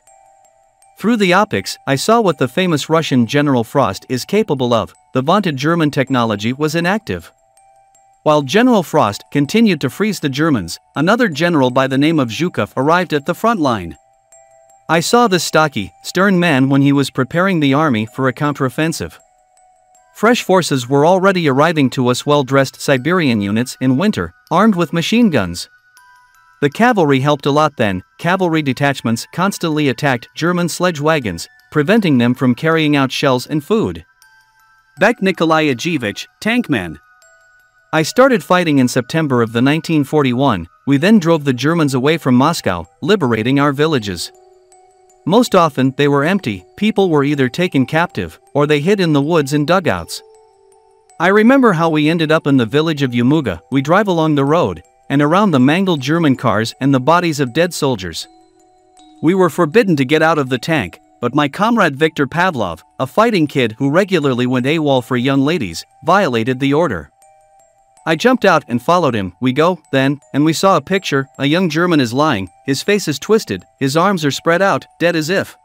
Through the optics, I saw what the famous Russian General Frost is capable of. The vaunted German technology was inactive. While General Frost continued to freeze the Germans, another general by the name of Zhukov arrived at the front line. I saw this stocky, stern man when he was preparing the army for a counteroffensive. Fresh forces were already arriving to us, well-dressed Siberian units in winter, armed with machine guns. The cavalry helped a lot then. Cavalry detachments constantly attacked German sledge wagons, preventing them from carrying out shells and food. Bek Nikolaevich, tankman. I started fighting in September of the 1941, we then drove the Germans away from Moscow, liberating our villages. Most often, they were empty, people were either taken captive, or they hid in the woods in dugouts. I remember how we ended up in the village of Yumuga. We drive along the road, and around the mangled German cars and the bodies of dead soldiers. We were forbidden to get out of the tank, but my comrade Viktor Pavlov, a fighting kid who regularly went AWOL for young ladies, violated the order. I jumped out and followed him. We go, then, and we saw a picture. A young German is lying, his face is twisted, his arms are spread out, dead as if.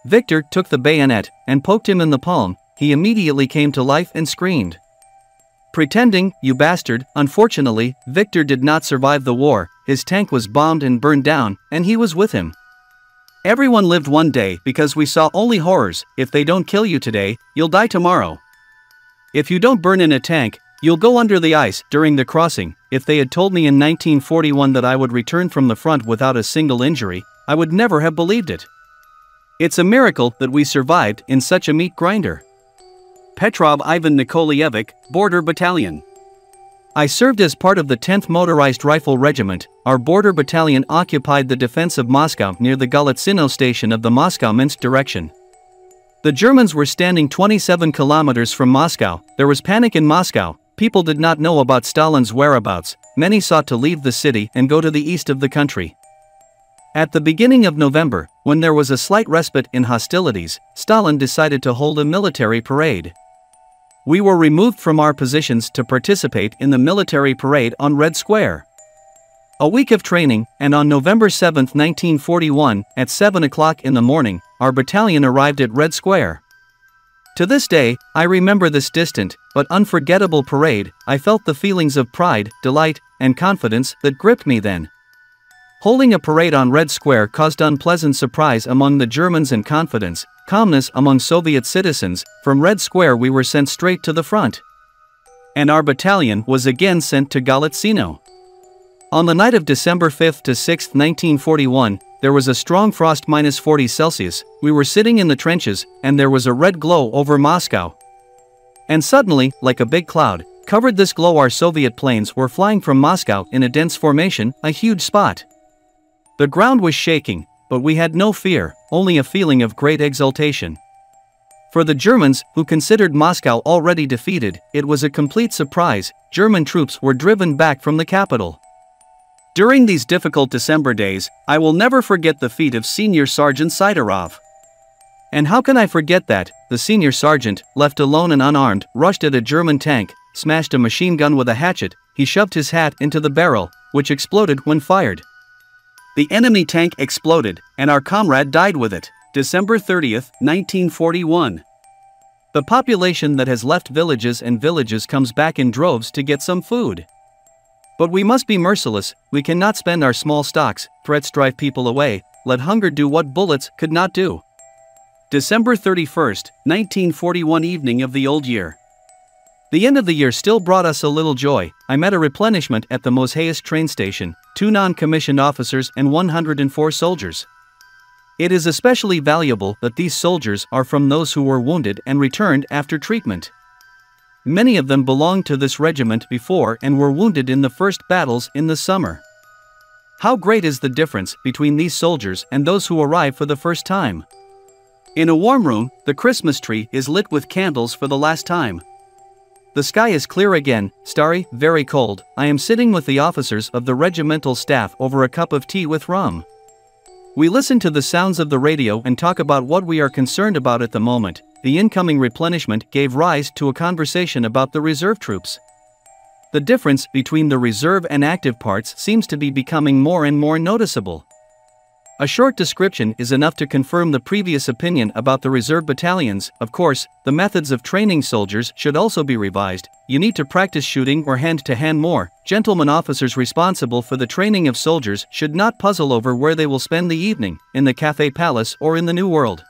Victor took the bayonet and poked him in the palm. He immediately came to life and screamed. Pretending, you bastard. Unfortunately, Victor did not survive the war. His tank was bombed and burned down, and he was with him. Everyone lived one day because we saw only horrors. If they don't kill you today, you'll die tomorrow. If you don't burn in a tank, you'll go under the ice during the crossing. If they had told me in 1941 that I would return from the front without a single injury, I would never have believed it. It's a miracle that we survived in such a meat grinder. Petrov Ivan Nikolaevich, Border Battalion. I served as part of the 10th Motorized Rifle Regiment. Our border battalion occupied the defense of Moscow near the Golitsino station of the Moscow-Minsk direction. The Germans were standing 27 kilometers from Moscow. There was panic in Moscow. People did not know about Stalin's whereabouts. Many sought to leave the city and go to the east of the country. At the beginning of November, when there was a slight respite in hostilities, Stalin decided to hold a military parade. We were removed from our positions to participate in the military parade on Red Square. A week of training, and on November 7, 1941, at 7 o'clock in the morning, our battalion arrived at Red Square. To this day, I remember this distant, but unforgettable parade. I felt the feelings of pride, delight, and confidence that gripped me then. Holding a parade on Red Square caused unpleasant surprise among the Germans and confidence, calmness among Soviet citizens. From Red Square we were sent straight to the front. And our battalion was again sent to Golitsino. On the night of December 5 to 6, 1941, there was a strong frost -40 Celsius. We were sitting in the trenches, and there was a red glow over Moscow. And suddenly, like a big cloud, covered this glow. Our Soviet planes were flying from Moscow in a dense formation, a huge spot. The ground was shaking, but we had no fear, only a feeling of great exultation. For the Germans, who considered Moscow already defeated, it was a complete surprise. German troops were driven back from the capital. During these difficult December days, I will never forget the feat of Senior Sergeant Sidorov. And how can I forget that? The senior sergeant, left alone and unarmed, rushed at a German tank, smashed a machine gun with a hatchet. He shoved his hat into the barrel, which exploded when fired. The enemy tank exploded, and our comrade died with it. December 30, 1941. The population that has left villages and villages comes back in droves to get some food. But we must be merciless. We cannot spend our small stocks. Threats drive people away. Let hunger do what bullets could not do. December 31, 1941, evening of the old year. The end of the year still brought us a little joy. I met a replenishment at the Mozhaevsk train station, 2 non-commissioned officers and 104 soldiers. It is especially valuable that these soldiers are from those who were wounded and returned after treatment. Many of them belonged to this regiment before and were wounded in the first battles in the summer. How great is the difference between these soldiers and those who arrive for the first time. In a warm room, the Christmas tree is lit with candles for the last time. The sky is clear again, starry, very cold. I am sitting with the officers of the regimental staff over a cup of tea with rum. We listen to the sounds of the radio and talk about what we are concerned about at the moment. The incoming replenishment gave rise to a conversation about the reserve troops. The difference between the reserve and active parts seems to be becoming more and more noticeable. A short description is enough to confirm the previous opinion about the reserve battalions. Of course, the methods of training soldiers should also be revised. You need to practice shooting or hand-to-hand more. Gentlemen officers responsible for the training of soldiers should not puzzle over where they will spend the evening, in the Cathay Palace or in the New World.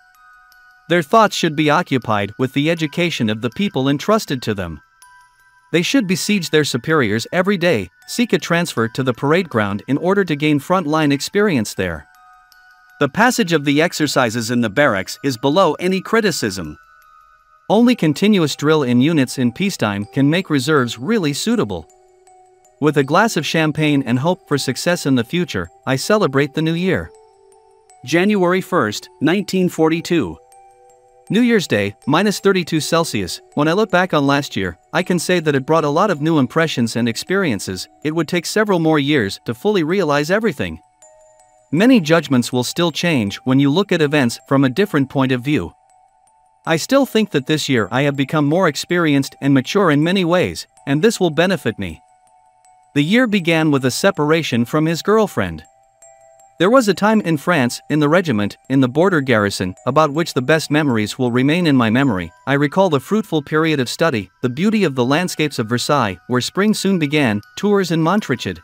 Their thoughts should be occupied with the education of the people entrusted to them. They should besiege their superiors every day, seek a transfer to the parade ground in order to gain front-line experience there. The passage of the exercises in the barracks is below any criticism. Only continuous drill in units in peacetime can make reserves really suitable. With a glass of champagne and hope for success in the future, I celebrate the new year. January 1st, 1942. New Year's Day, -32 Celsius. When I look back on last year, I can say that it brought a lot of new impressions and experiences. It would take several more years to fully realize everything. Many judgments will still change when you look at events from a different point of view. I still think that this year I have become more experienced and mature in many ways, and this will benefit me. The year began with a separation from his girlfriend. There was a time in France, in the regiment, in the border garrison, about which the best memories will remain in my memory. I recall the fruitful period of study, the beauty of the landscapes of Versailles, where spring soon began, tours in Montrachet.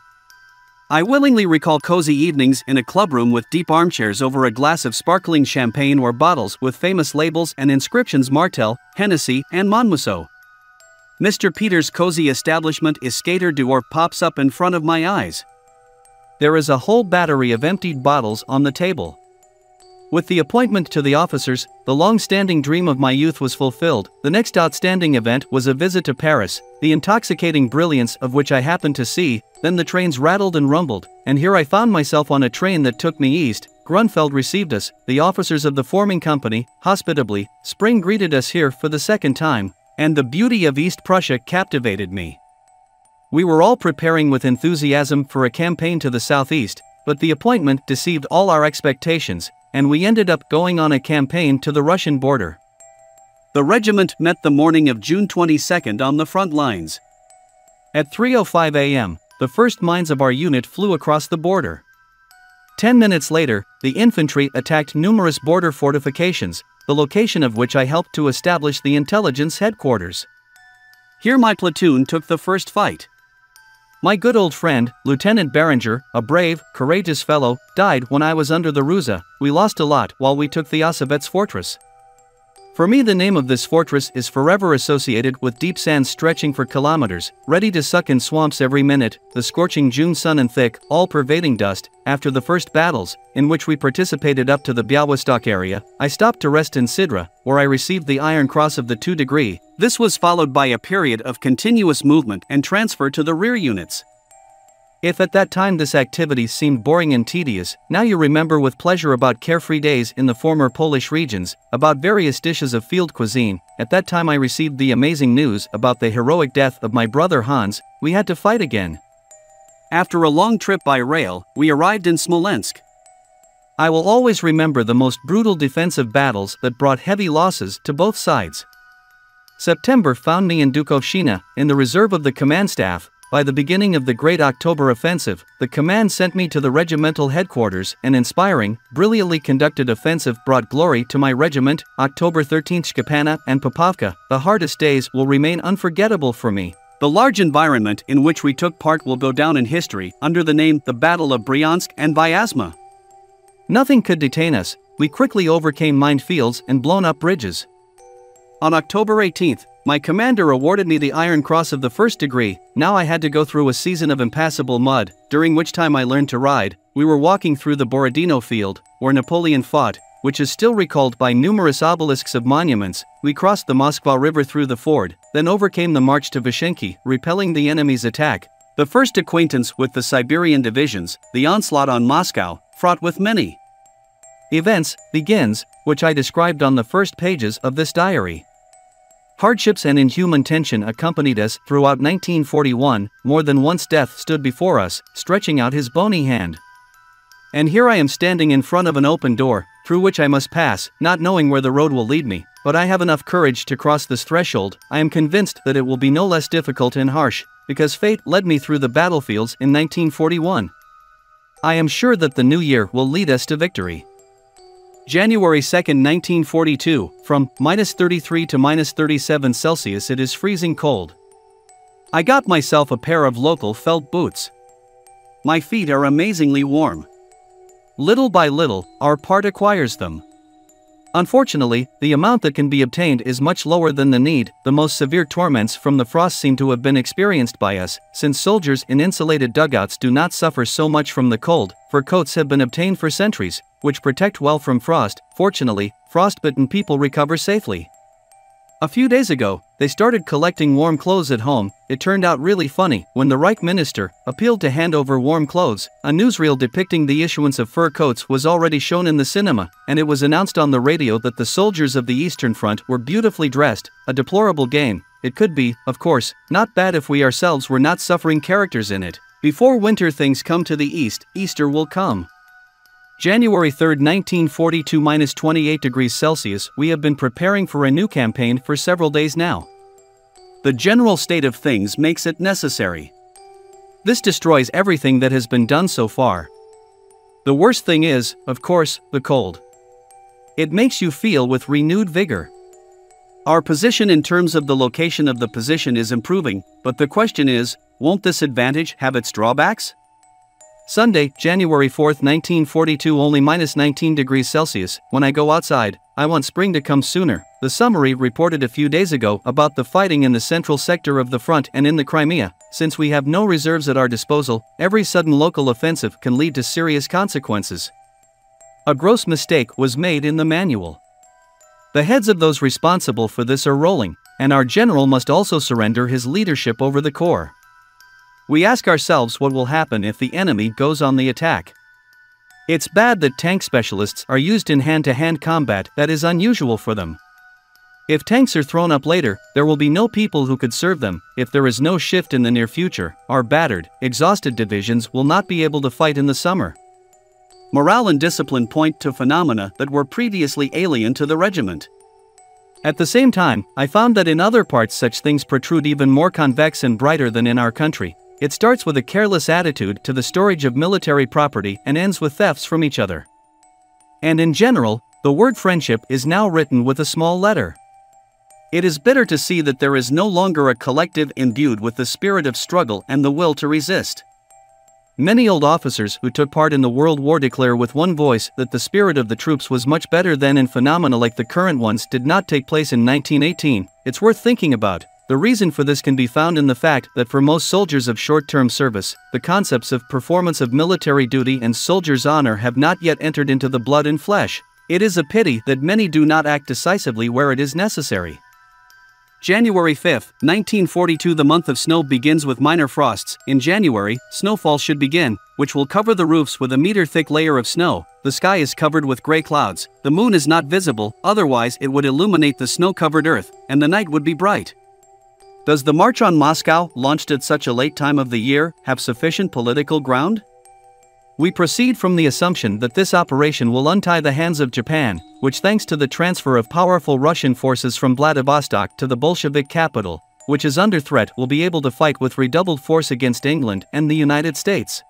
I willingly recall cozy evenings in a clubroom with deep armchairs over a glass of sparkling champagne or bottles with famous labels and inscriptions Martel, Hennessy, and Monmouth. Mr. Peter's cozy establishment Escator d'Or pops up in front of my eyes. There is a whole battery of emptied bottles on the table. With the appointment to the officers, the long-standing dream of my youth was fulfilled. The next outstanding event was a visit to Paris, the intoxicating brilliance of which I happened to see. Then the trains rattled and rumbled, and here I found myself on a train that took me east. Grunfeld received us, the officers of the forming company, hospitably. Spring greeted us here for the second time, and the beauty of East Prussia captivated me. We were all preparing with enthusiasm for a campaign to the southeast, but the appointment deceived all our expectations, and we ended up going on a campaign to the Russian border. The regiment met the morning of June 22nd on the front lines. At 3:05 a.m., the first mines of our unit flew across the border. 10 minutes later, the infantry attacked numerous border fortifications, the location of which I helped to establish the intelligence headquarters. Here my platoon took the first fight. My good old friend, Lieutenant Berenger, a brave, courageous fellow, died when I was under the Ruza. We lost a lot while we took the Ossobets fortress. For me, the name of this fortress is forever associated with deep sands stretching for kilometers, ready to suck in swamps every minute, the scorching June sun and thick, all-pervading dust. After the first battles, in which we participated up to the Białystok area, I stopped to rest in Sidra, where I received the Iron Cross of the 2 degree. This was followed by a period of continuous movement and transfer to the rear units. If at that time this activity seemed boring and tedious, now you remember with pleasure about carefree days in the former Polish regions, about various dishes of field cuisine. At that time I received the amazing news about the heroic death of my brother Hans. We had to fight again. After a long trip by rail, we arrived in Smolensk. I will always remember the most brutal defensive battles that brought heavy losses to both sides. September found me in Dukovshina, in the reserve of the command staff. By the beginning of the Great October Offensive, the command sent me to the regimental headquarters. An inspiring, brilliantly conducted offensive brought glory to my regiment. October 13th, Shkapana and Popovka. The hardest days will remain unforgettable for me. The large environment in which we took part will go down in history under the name the Battle of Bryansk and Vyazma. Nothing could detain us. We quickly overcame minefields and blown-up bridges. On October 18th, my commander awarded me the Iron Cross of the 1st degree. Now I had to go through a season of impassable mud, during which time I learned to ride. We were walking through the Borodino field, where Napoleon fought, which is still recalled by numerous obelisks of monuments. We crossed the Moskva River through the ford, then overcame the march to Vyshenki, repelling the enemy's attack. The first acquaintance with the Siberian divisions, the onslaught on Moscow, fraught with many events, begins, which I described on the first pages of this diary. Hardships and inhuman tension accompanied us throughout 1941, more than once death stood before us, stretching out his bony hand. And here I am standing in front of an open door, through which I must pass, not knowing where the road will lead me, but I have enough courage to cross this threshold. I am convinced that it will be no less difficult and harsh, because fate led me through the battlefields in 1941. I am sure that the new year will lead us to victory. January 2, 1942, from -33 to -37 Celsius it is freezing cold. I got myself a pair of local felt boots. My feet are amazingly warm. Little by little, our part acquires them. Unfortunately, the amount that can be obtained is much lower than the need. The most severe torments from the frost seem to have been experienced by us, since soldiers in insulated dugouts do not suffer so much from the cold. Fur coats have been obtained for centuries, which protect well from frost. Fortunately, frostbitten people recover safely. A few days ago, they started collecting warm clothes at home. It turned out really funny when the Reich minister appealed to hand over warm clothes. A newsreel depicting the issuance of fur coats was already shown in the cinema, and it was announced on the radio that the soldiers of the Eastern Front were beautifully dressed. A deplorable game. It could be, of course, not bad if we ourselves were not suffering characters in it. Before winter things come to the east, Easter will come. January 3, 1942, -28 degrees Celsius. We have been preparing for a new campaign for several days now. The general state of things makes it necessary. This destroys everything that has been done so far. The worst thing is, of course, the cold. It makes you feel with renewed vigor. Our position in terms of the location of the position is improving, but the question is, won't this advantage have its drawbacks? Sunday, January 4, 1942, only -19 degrees Celsius. When I go outside, I want spring to come sooner. The summary reported a few days ago about the fighting in the central sector of the front and in the Crimea. Since we have no reserves at our disposal, every sudden local offensive can lead to serious consequences. A gross mistake was made in the manual. The heads of those responsible for this are rolling, and our general must also surrender his leadership over the corps. We ask ourselves what will happen if the enemy goes on the attack. It's bad that tank specialists are used in hand-to-hand combat. That is unusual for them. If tanks are thrown up later, there will be no people who could serve them. If there is no shift in the near future, our battered, exhausted divisions will not be able to fight in the summer. Morale and discipline point to phenomena that were previously alien to the regiment. At the same time, I found that in other parts such things protrude even more convex and brighter than in our country. It starts with a careless attitude to the storage of military property and ends with thefts from each other. And in general, the word friendship is now written with a small letter. It is bitter to see that there is no longer a collective imbued with the spirit of struggle and the will to resist. Many old officers who took part in the World War declare with one voice that the spirit of the troops was much better then, and phenomena like the current ones did not take place in 1918. It's worth thinking about. The reason for this can be found in the fact that for most soldiers of short-term service, the concepts of performance of military duty and soldier's honor have not yet entered into the blood and flesh. It is a pity that many do not act decisively where it is necessary. January 5, 1942. The month of snow begins with minor frosts. In January, snowfall should begin, which will cover the roofs with a meter-thick layer of snow. The sky is covered with gray clouds. The moon is not visible, otherwise it would illuminate the snow-covered earth, and the night would be bright. Does the march on Moscow, launched at such a late time of the year, have sufficient political ground? We proceed from the assumption that this operation will untie the hands of Japan, which, thanks to the transfer of powerful Russian forces from Vladivostok to the Bolshevik capital, which is under threat, will be able to fight with redoubled force against England and the United States.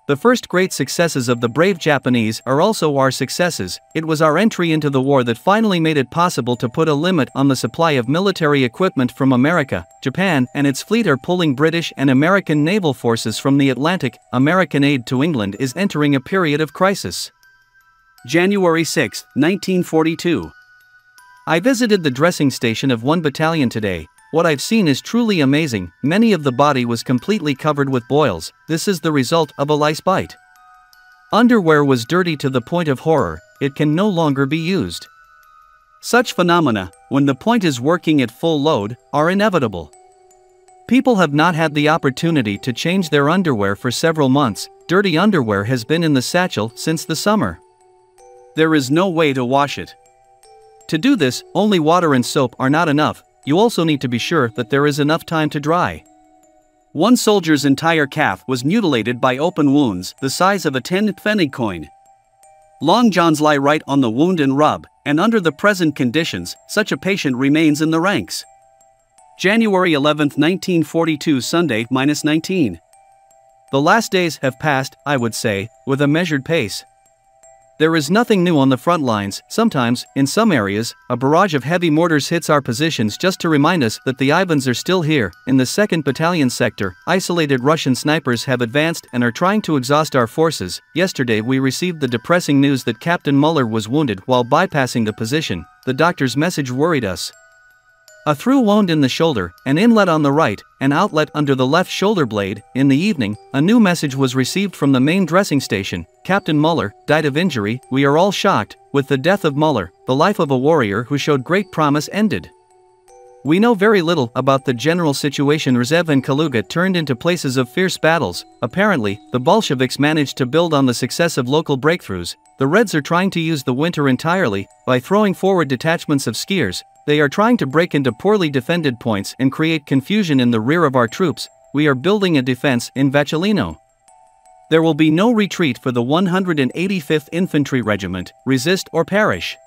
The first great successes of the brave Japanese are also our successes. It was our entry into the war that finally made it possible to put a limit on the supply of military equipment from America. Japan and its fleet are pulling British and American naval forces from the Atlantic. American aid to England is entering a period of crisis. January 6, 1942. I visited the dressing station of one battalion today. What I've seen is truly amazing. Many of the body was completely covered with boils. This is the result of a lice bite. Underwear was dirty to the point of horror. It can no longer be used. Such phenomena, when the point is working at full load, are inevitable. People have not had the opportunity to change their underwear for several months. Dirty underwear has been in the satchel since the summer. There is no way to wash it. To do this, only water and soap are not enough. you also need to be sure that there is enough time to dry. One soldier's entire calf was mutilated by open wounds the size of a 10-pfennig coin. Long johns lie right on the wound and rub, and under the present conditions, such a patient remains in the ranks. January 11, 1942, Sunday, -19. The last days have passed, I would say, with a measured pace. There is nothing new on the front lines. Sometimes, in some areas, a barrage of heavy mortars hits our positions just to remind us that the Ivans are still here. In the 2nd Battalion sector, isolated Russian snipers have advanced and are trying to exhaust our forces. Yesterday we received the depressing news that Captain Muller was wounded while bypassing the position. The doctor's message worried us. A through wound in the shoulder, an inlet on the right, an outlet under the left shoulder blade. In the evening, a new message was received from the main dressing station. Captain Muller died of injury. We are all shocked. With the death of Muller, the life of a warrior who showed great promise ended. We know very little about the general situation. Rzhev and Kaluga turned into places of fierce battles. Apparently, the Bolsheviks managed to build on the success of local breakthroughs. The Reds are trying to use the winter entirely by throwing forward detachments of skiers. They are trying to break into poorly defended points and create confusion in the rear of our troops. We are building a defense in Vachelino. There will be no retreat for the 185th Infantry Regiment. Resist or perish.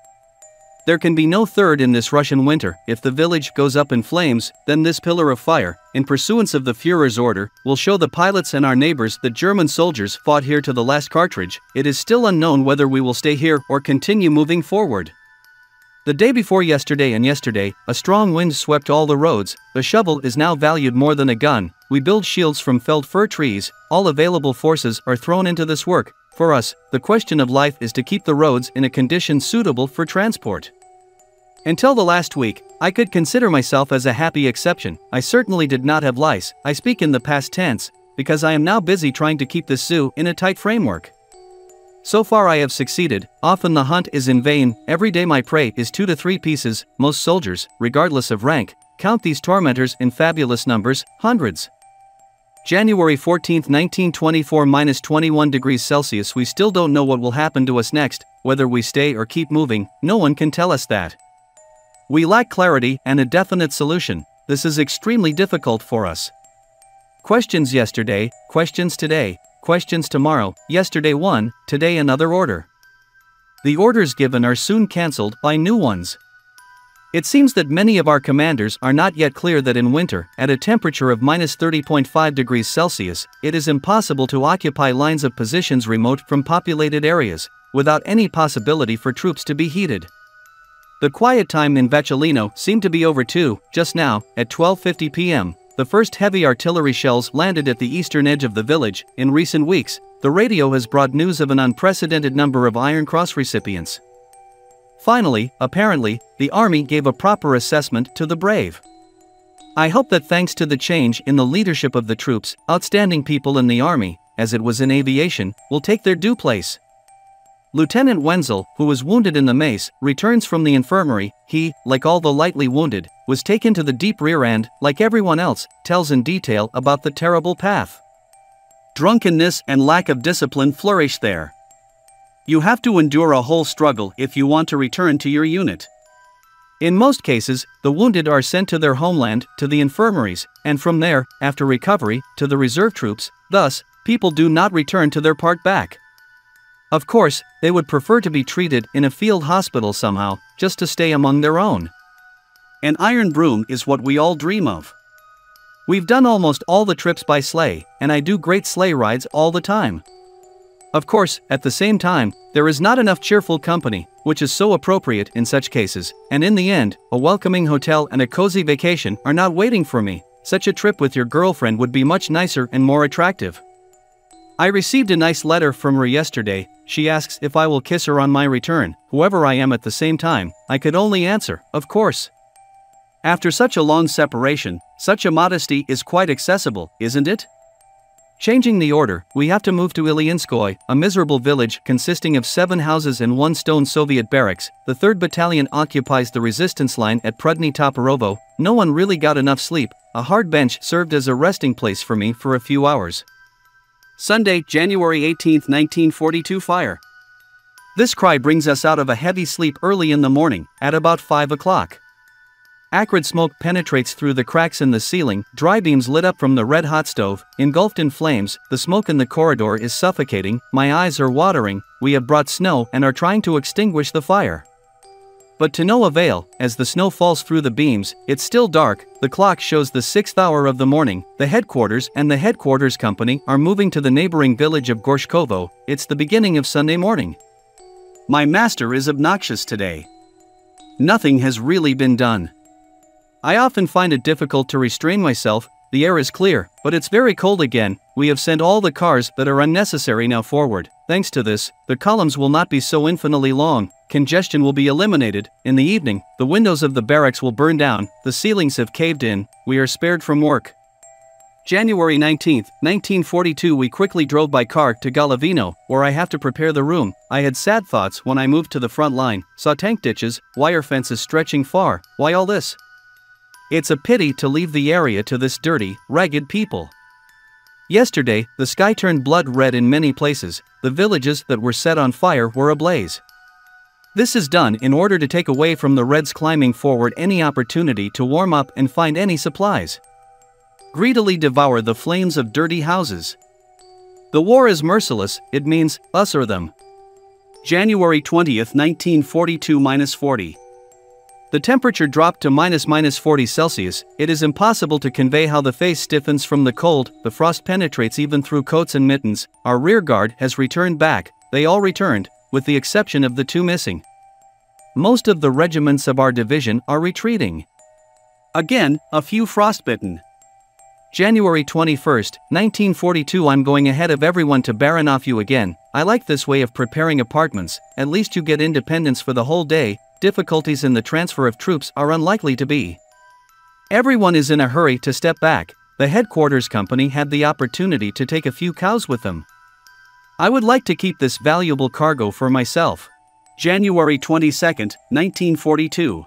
There can be no third in this Russian winter. If the village goes up in flames, then this pillar of fire, in pursuance of the Führer's order, will show the pilots and our neighbors that German soldiers fought here to the last cartridge. It is still unknown whether we will stay here or continue moving forward. The day before yesterday and yesterday, a strong wind swept all the roads. The shovel is now valued more than a gun. We build shields from felled fir trees. All available forces are thrown into this work. For us, the question of life is to keep the roads in a condition suitable for transport. Until the last week, I could consider myself as a happy exception. I certainly did not have lice. I speak in the past tense, because I am now busy trying to keep the zoo in a tight framework. So far I have succeeded. Often the hunt is in vain. Every day my prey is 2 to 3 pieces. Most soldiers, regardless of rank, count these tormentors in fabulous numbers, hundreds. January 14, 1924, -21 degrees Celsius. We still don't know what will happen to us next, whether we stay or keep moving. No one can tell us that. We lack clarity and a definite solution. This is extremely difficult for us. Questions yesterday, questions today, questions tomorrow. Yesterday one, today another order. The orders given are soon cancelled by new ones. It seems that many of our commanders are not yet clear that in winter, at a temperature of -30.5 degrees Celsius, it is impossible to occupy lines of positions remote from populated areas, without any possibility for troops to be heated. The quiet time in Vachelino seemed to be over too. Just now, at 12:50 p.m., the first heavy artillery shells landed at the eastern edge of the village. In recent weeks, the radio has brought news of an unprecedented number of Iron Cross recipients. Finally, apparently, the army gave a proper assessment to the brave. I hope that thanks to the change in the leadership of the troops, outstanding people in the army, as it was in aviation, will take their due place. Lieutenant Wenzel, who was wounded in the mace, returns from the infirmary. He, like all the lightly wounded, was taken to the deep rear and, like everyone else, tells in detail about the terrible path. Drunkenness and lack of discipline flourish there. You have to endure a whole struggle if you want to return to your unit. In most cases, the wounded are sent to their homeland, to the infirmaries, and from there, after recovery, to the reserve troops. Thus, people do not return to their part back. Of course, they would prefer to be treated in a field hospital somehow, just to stay among their own. An iron broom is what we all dream of. We've done almost all the trips by sleigh, and I do great sleigh rides all the time. Of course, at the same time, there is not enough cheerful company, which is so appropriate in such cases, and in the end, a welcoming hotel and a cozy vacation are not waiting for me. Such a trip with your girlfriend would be much nicer and more attractive. I received a nice letter from her yesterday. She asks if I will kiss her on my return. Whoever I am at the same time, I could only answer, of course. After such a long separation, such a modesty is quite accessible, isn't it? Changing the order, we have to move to Ilyinskoye, a miserable village consisting of 7 houses and 1 stone Soviet barracks. The 3rd Battalion occupies the resistance line at Prudny Toporovo. No one really got enough sleep. A hard bench served as a resting place for me for a few hours. Sunday, January 18, 1942. Fire. This cry brings us out of a heavy sleep early in the morning, at about 5 o'clock. Acrid smoke penetrates through the cracks in the ceiling, dry beams lit up from the red-hot stove, engulfed in flames, the smoke in the corridor is suffocating, my eyes are watering, we have brought snow and are trying to extinguish the fire. But to no avail, as the snow falls through the beams, it's still dark, the clock shows the 6th hour of the morning, the headquarters and the headquarters company are moving to the neighboring village of Gorshkovo, it's the beginning of Sunday morning. My master is obnoxious today. Nothing has really been done. I often find it difficult to restrain myself, the air is clear, but it's very cold again, we have sent all the cars that are unnecessary now forward. Thanks to this, the columns will not be so infinitely long, congestion will be eliminated, in the evening, the windows of the barracks will burn down, the ceilings have caved in, we are spared from work. January 19, 1942 we quickly drove by car to Galavino, where I have to prepare the room. I had sad thoughts when I moved to the front line, saw tank ditches, wire fences stretching far, why all this? It's a pity to leave the area to this dirty, ragged people. Yesterday, the sky turned blood red in many places, the villages that were set on fire were ablaze. This is done in order to take away from the Reds climbing forward any opportunity to warm up and find any supplies. Greedily devour the flames of dirty houses. The war is merciless, it means, us or them. January 20, 1942 -40. The temperature dropped to -40 Celsius, it is impossible to convey how the face stiffens from the cold, the frost penetrates even through coats and mittens, our rear guard has returned back, they all returned, with the exception of the 2 missing. Most of the regiments of our division are retreating. Again, a few frostbitten. January 21, 1942 I'm going ahead of everyone to Baranov again, I like this way of preparing apartments, at least you get independence for the whole day, difficulties in the transfer of troops are unlikely to be. Everyone is in a hurry to step back, the headquarters company had the opportunity to take a few cows with them. I would like to keep this valuable cargo for myself. January 22, 1942.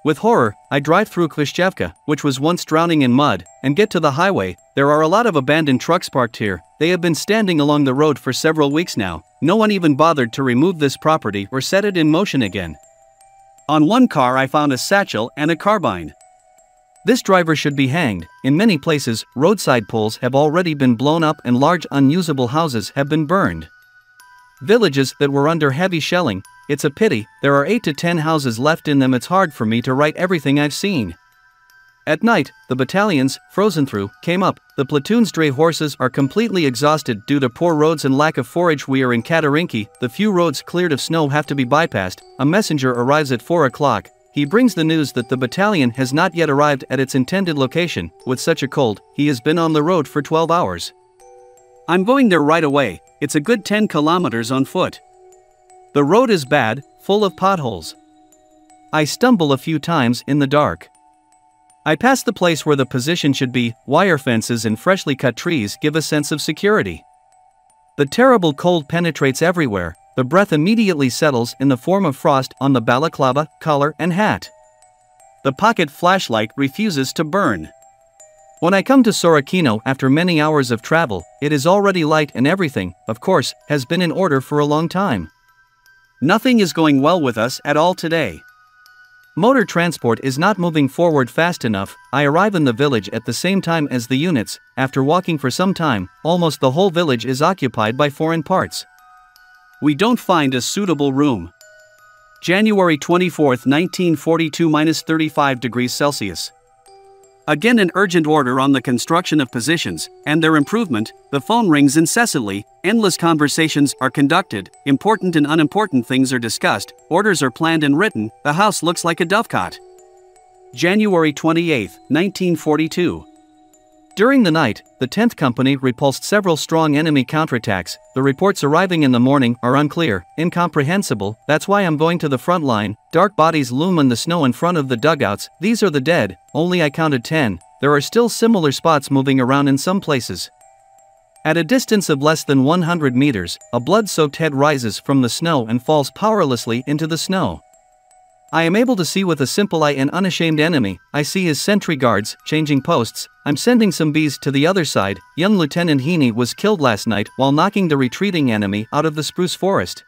With horror, I drive through Klishchevka, which was once drowning in mud, and get to the highway. There are a lot of abandoned trucks parked here, they have been standing along the road for several weeks now, no one even bothered to remove this property or set it in motion again. On one car I found a satchel and a carbine. This driver should be hanged. In many places, roadside poles have already been blown up and large unusable houses have been burned. Villages that were under heavy shelling, it's a pity, there are 8 to 10 houses left in them, it's hard for me to write everything I've seen. At night, the battalions, frozen through, came up, the platoon's dray horses are completely exhausted due to poor roads and lack of forage. We are in Katarinki, the few roads cleared of snow have to be bypassed, a messenger arrives at 4 o'clock, he brings the news that the battalion has not yet arrived at its intended location, with such a cold, he has been on the road for 12 hours. I'm going there right away, it's a good 10 kilometers on foot. The road is bad, full of potholes. I stumble a few times in the dark. I pass the place where the position should be, wire fences and freshly cut trees give a sense of security. The terrible cold penetrates everywhere, the breath immediately settles in the form of frost on the balaclava, collar and hat. The pocket flashlight refuses to burn. When I come to Sorokino after many hours of travel, it is already light and everything, of course, has been in order for a long time. Nothing is going well with us at all today. Motor transport is not moving forward fast enough. I arrive in the village at the same time as the units. After walking for some time, almost the whole village is occupied by foreign parts. We don't find a suitable room. January 24, 1942 -35 degrees Celsius. Again an urgent order on the construction of positions, and their improvement, the phone rings incessantly, endless conversations are conducted, important and unimportant things are discussed, orders are planned and written, the house looks like a dovecot. January 28, 1942. During the night, the 10th Company repulsed several strong enemy counterattacks, the reports arriving in the morning are unclear, incomprehensible, that's why I'm going to the front line, dark bodies loom in the snow in front of the dugouts, these are the dead, only I counted 10, there are still similar spots moving around in some places. At a distance of less than 100 meters, a blood-soaked head rises from the snow and falls powerlessly into the snow. I am able to see with a simple eye an unashamed enemy, I see his sentry guards, changing posts, I'm sending some bees to the other side, young Lieutenant Heaney was killed last night while knocking the retreating enemy out of the spruce forest.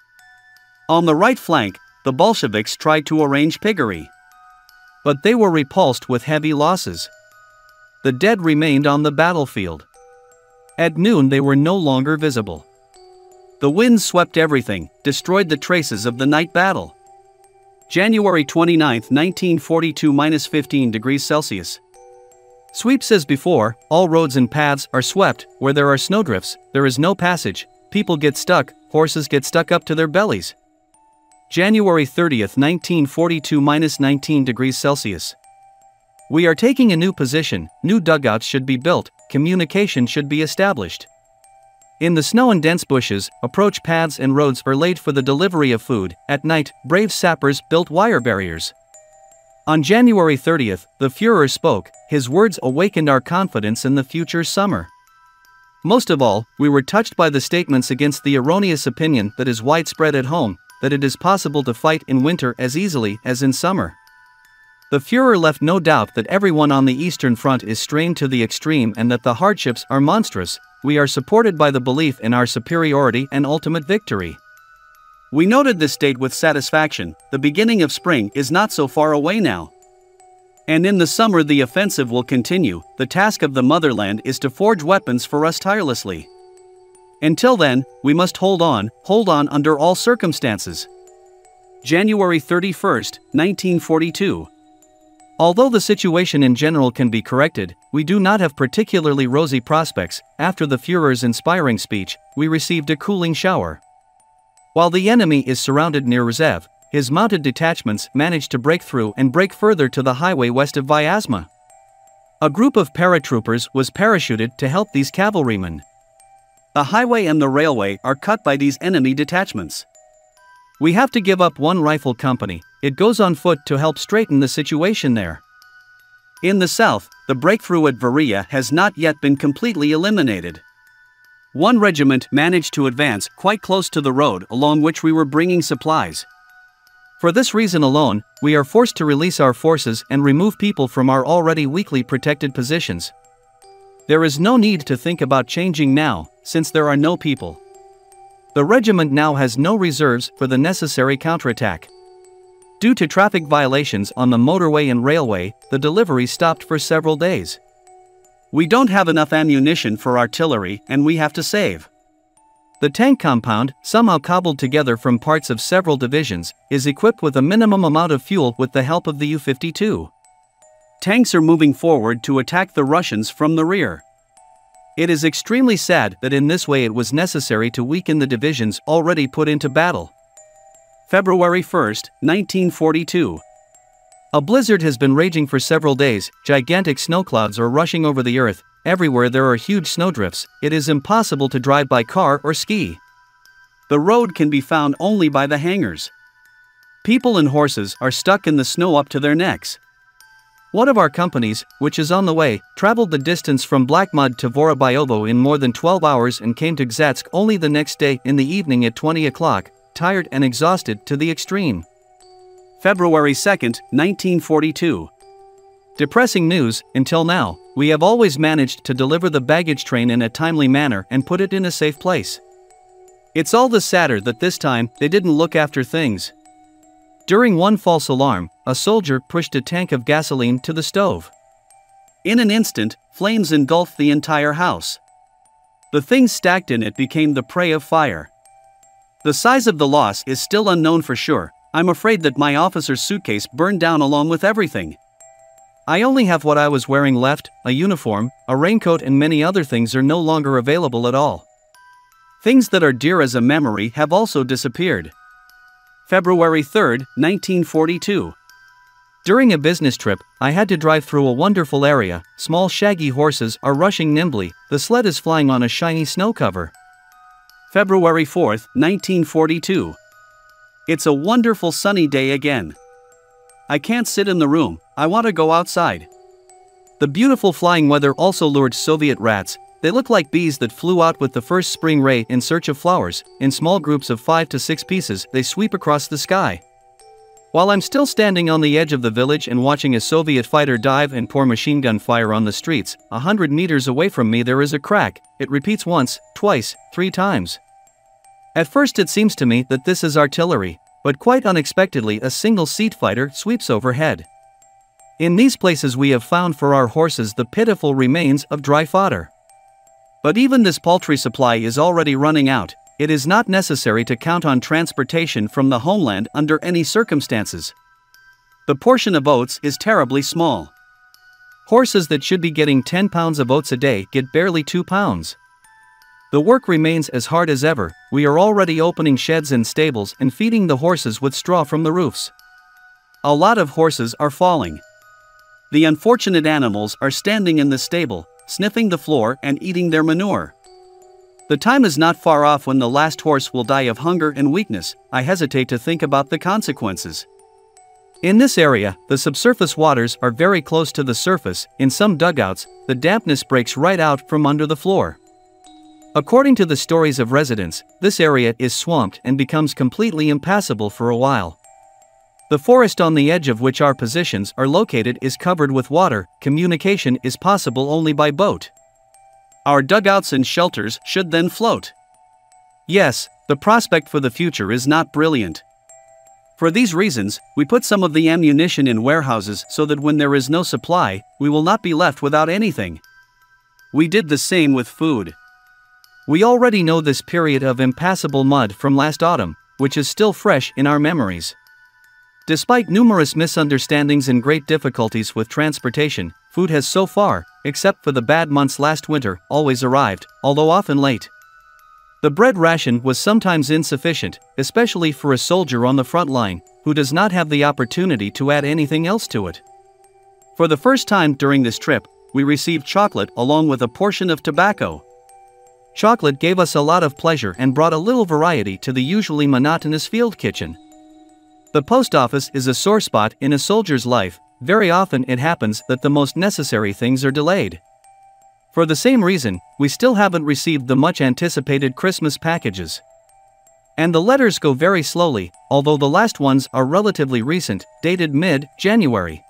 On the right flank, the Bolsheviks tried to arrange piggery. But they were repulsed with heavy losses. The dead remained on the battlefield. At noon they were no longer visible. The winds swept everything, destroyed the traces of the night battle. January 29, 1942 -15 degrees Celsius. Sweeps as before, all roads and paths are swept. Where there are snowdrifts, there is no passage, people get stuck, horses get stuck up to their bellies. January 30, 1942 -19 degrees Celsius. We are taking a new position, new dugouts should be built, communication should be established. In the snow and dense bushes, approach paths and roads are laid for the delivery of food. At night, brave sappers built wire barriers. On January 30th, the Führer spoke. His words awakened our confidence in the future summer. Most of all, we were touched by the statements against the erroneous opinion that is widespread at home, that it is possible to fight in winter as easily as in summer. The Führer left no doubt that everyone on the Eastern Front is strained to the extreme and that the hardships are monstrous. We are supported by the belief in our superiority and ultimate victory. We noted this state with satisfaction. The beginning of spring is not so far away now. And in the summer the offensive will continue. The task of the motherland is to forge weapons for us tirelessly. Until then, we must hold on under all circumstances. January 31, 1942. Although the situation in general can be corrected, we do not have particularly rosy prospects. After the Führer's inspiring speech, we received a cooling shower. While the enemy is surrounded near Rzew, his mounted detachments managed to break through and break further to the highway west of Vyazma. A group of paratroopers was parachuted to help these cavalrymen. The highway and the railway are cut by these enemy detachments. We have to give up one rifle company. It goes on foot to help straighten the situation there. In the south, the breakthrough at Varia has not yet been completely eliminated. One regiment managed to advance quite close to the road along which we were bringing supplies. For this reason alone, we are forced to release our forces and remove people from our already weakly protected positions. There is no need to think about changing now, since there are no people. The regiment now has no reserves for the necessary counterattack. Due to traffic violations on the motorway and railway, the delivery stopped for several days. We don't have enough ammunition for artillery and we have to save. The tank compound, somehow cobbled together from parts of several divisions, is equipped with a minimum amount of fuel with the help of the U-52. Tanks are moving forward to attack the Russians from the rear. It is extremely sad that in this way it was necessary to weaken the divisions already put into battle. February 1, 1942. A blizzard has been raging for several days. Gigantic snow clouds are rushing over the earth. Everywhere there are huge snowdrifts. It is impossible to drive by car or ski. The road can be found only by the hangars. People and horses are stuck in the snow up to their necks. One of our companies, which is on the way, traveled the distance from Black Mud to Vorobyovo in more than 12 hours and came to Gzatsk only the next day in the evening at 20 o'clock, tired and exhausted to the extreme. February 2, 1942. Depressing news. Until now, we have always managed to deliver the baggage train in a timely manner and put it in a safe place. It's all the sadder that this time they didn't look after things. During one false alarm, a soldier pushed a tank of gasoline to the stove. In an instant, flames engulfed the entire house. The things stacked in it became the prey of fire. The size of the loss is still unknown for sure. I'm afraid that my officer's suitcase burned down along with everything. I only have what I was wearing left, a uniform, a raincoat, and many other things are no longer available at all. Things that are dear as a memory have also disappeared. February 3, 1942. During a business trip, I had to drive through a wonderful area. Small shaggy horses are rushing nimbly, the sled is flying on a shiny snow cover. February 4, 1942. It's a wonderful sunny day again. I can't sit in the room, I want to go outside. The beautiful flying weather also lured Soviet rats. They look like bees that flew out with the first spring ray in search of flowers. In small groups of 5 to 6 pieces, they sweep across the sky. While I'm still standing on the edge of the village and watching a Soviet fighter dive and pour machine gun fire on the streets, 100 meters away from me there is a crack. It repeats once, twice, 3 times. At first it seems to me that this is artillery, but quite unexpectedly a single seat fighter sweeps overhead. In these places we have found for our horses the pitiful remains of dry fodder. But even this paltry supply is already running out. It is not necessary to count on transportation from the homeland under any circumstances. The portion of oats is terribly small. Horses that should be getting 10 pounds of oats a day get barely 2 pounds. The work remains as hard as ever. We are already opening sheds and stables and feeding the horses with straw from the roofs. A lot of horses are falling. The unfortunate animals are standing in the stable, sniffing the floor and eating their manure. The time is not far off when the last horse will die of hunger and weakness. I hesitate to think about the consequences. In this area, the subsurface waters are very close to the surface. In some dugouts, the dampness breaks right out from under the floor. According to the stories of residents, this area is swamped and becomes completely impassable for a while. The forest on the edge of which our positions are located is covered with water. Communication is possible only by boat. Our dugouts and shelters should then float. Yes, the prospect for the future is not brilliant. For these reasons, we put some of the ammunition in warehouses so that when there is no supply, we will not be left without anything. We did the same with food. We already know this period of impassable mud from last autumn, which is still fresh in our memories. Despite numerous misunderstandings and great difficulties with transportation, food has so far, except for the bad months last winter, always arrived, although often late. The bread ration was sometimes insufficient, especially for a soldier on the front line, who does not have the opportunity to add anything else to it. For the first time during this trip, we received chocolate along with a portion of tobacco. Chocolate gave us a lot of pleasure and brought a little variety to the usually monotonous field kitchen. The post office is a sore spot in a soldier's life. Very often it happens that the most necessary things are delayed. For the same reason, we still haven't received the much anticipated Christmas packages. And the letters go very slowly, although the last ones are relatively recent, dated mid-January.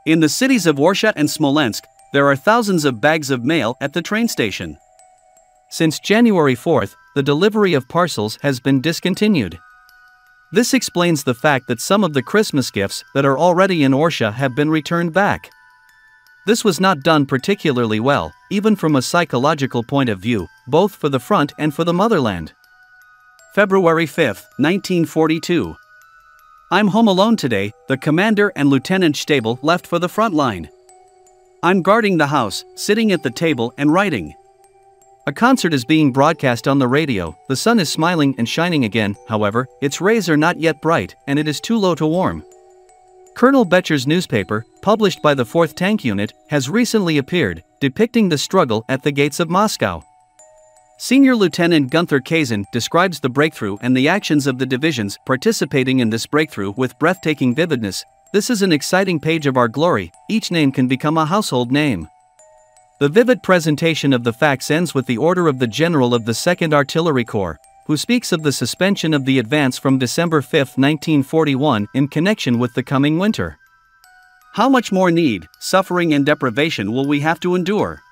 In the cities of Orsha and Smolensk, there are thousands of bags of mail at the train station. Since January 4th, the delivery of parcels has been discontinued. This explains the fact that some of the Christmas gifts that are already in Orsha have been returned back. This was not done particularly well, even from a psychological point of view, both for the front and for the motherland. February 5, 1942. I'm home alone today. The commander and Lieutenant Stabel left for the front line. I'm guarding the house, sitting at the table and writing. A concert is being broadcast on the radio. The sun is smiling and shining again, however, its rays are not yet bright, and it is too low to warm. Colonel Becher's newspaper, published by the 4th Tank Unit, has recently appeared, depicting the struggle at the gates of Moscow. Senior Lieutenant Gunther Kazin describes the breakthrough and the actions of the divisions participating in this breakthrough with breathtaking vividness. This is an exciting page of our glory. Each name can become a household name. The vivid presentation of the facts ends with the order of the General of the 2nd Artillery Corps, who speaks of the suspension of the advance from December 5, 1941 in connection with the coming winter. How much more need, suffering and deprivation will we have to endure?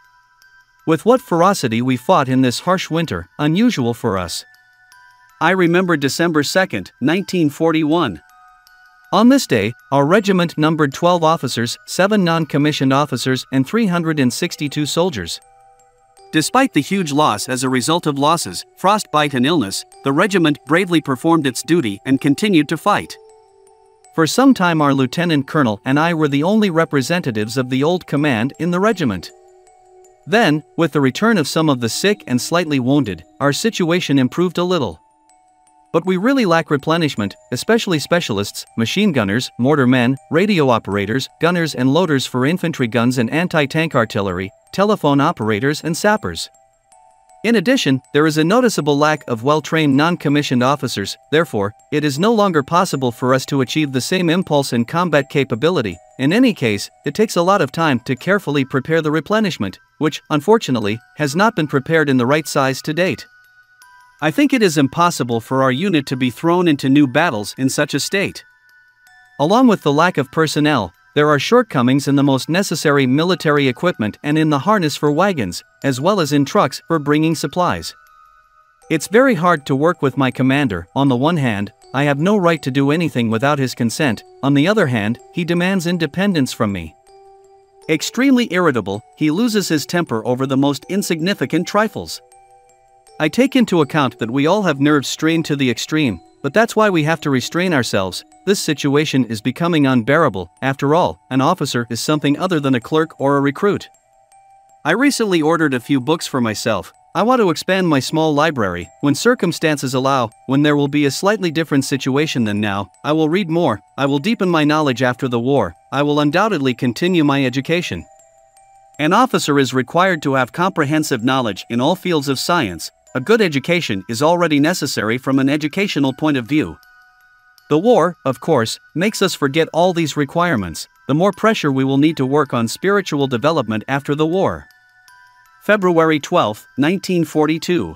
With what ferocity we fought in this harsh winter, unusual for us. I remember December 2, 1941. On this day, our regiment numbered 12 officers, 7 non-commissioned officers, and 362 soldiers. Despite the huge loss as a result of losses, frostbite and illness, the regiment bravely performed its duty and continued to fight. For some time our lieutenant colonel and I were the only representatives of the old command in the regiment. Then, with the return of some of the sick and slightly wounded, our situation improved a little. But we really lack replenishment, especially specialists, machine gunners, mortarmen, radio operators, gunners and loaders for infantry guns and anti-tank artillery, telephone operators and sappers. In addition, there is a noticeable lack of well-trained non-commissioned officers. Therefore, it is no longer possible for us to achieve the same impulse and combat capability. In any case, it takes a lot of time to carefully prepare the replenishment, which, unfortunately, has not been prepared in the right size to date. I think it is impossible for our unit to be thrown into new battles in such a state. Along with the lack of personnel, there are shortcomings in the most necessary military equipment and in the harness for wagons, as well as in trucks for bringing supplies. It's very hard to work with my commander, on the one hand, I have no right to do anything without his consent. On the other hand, he demands independence from me. Extremely irritable, he loses his temper over the most insignificant trifles. I take into account that we all have nerves strained to the extreme, but that's why we have to restrain ourselves. This situation is becoming unbearable. After all, an officer is something other than a clerk or a recruit. I recently ordered a few books for myself. I want to expand my small library. When circumstances allow, when there will be a slightly different situation than now, I will read more. I will deepen my knowledge after the war. I will undoubtedly continue my education. An officer is required to have comprehensive knowledge in all fields of science. A good education is already necessary from an educational point of view. The war, of course, makes us forget all these requirements. The more pressure we will need to work on spiritual development after the war. February 12, 1942.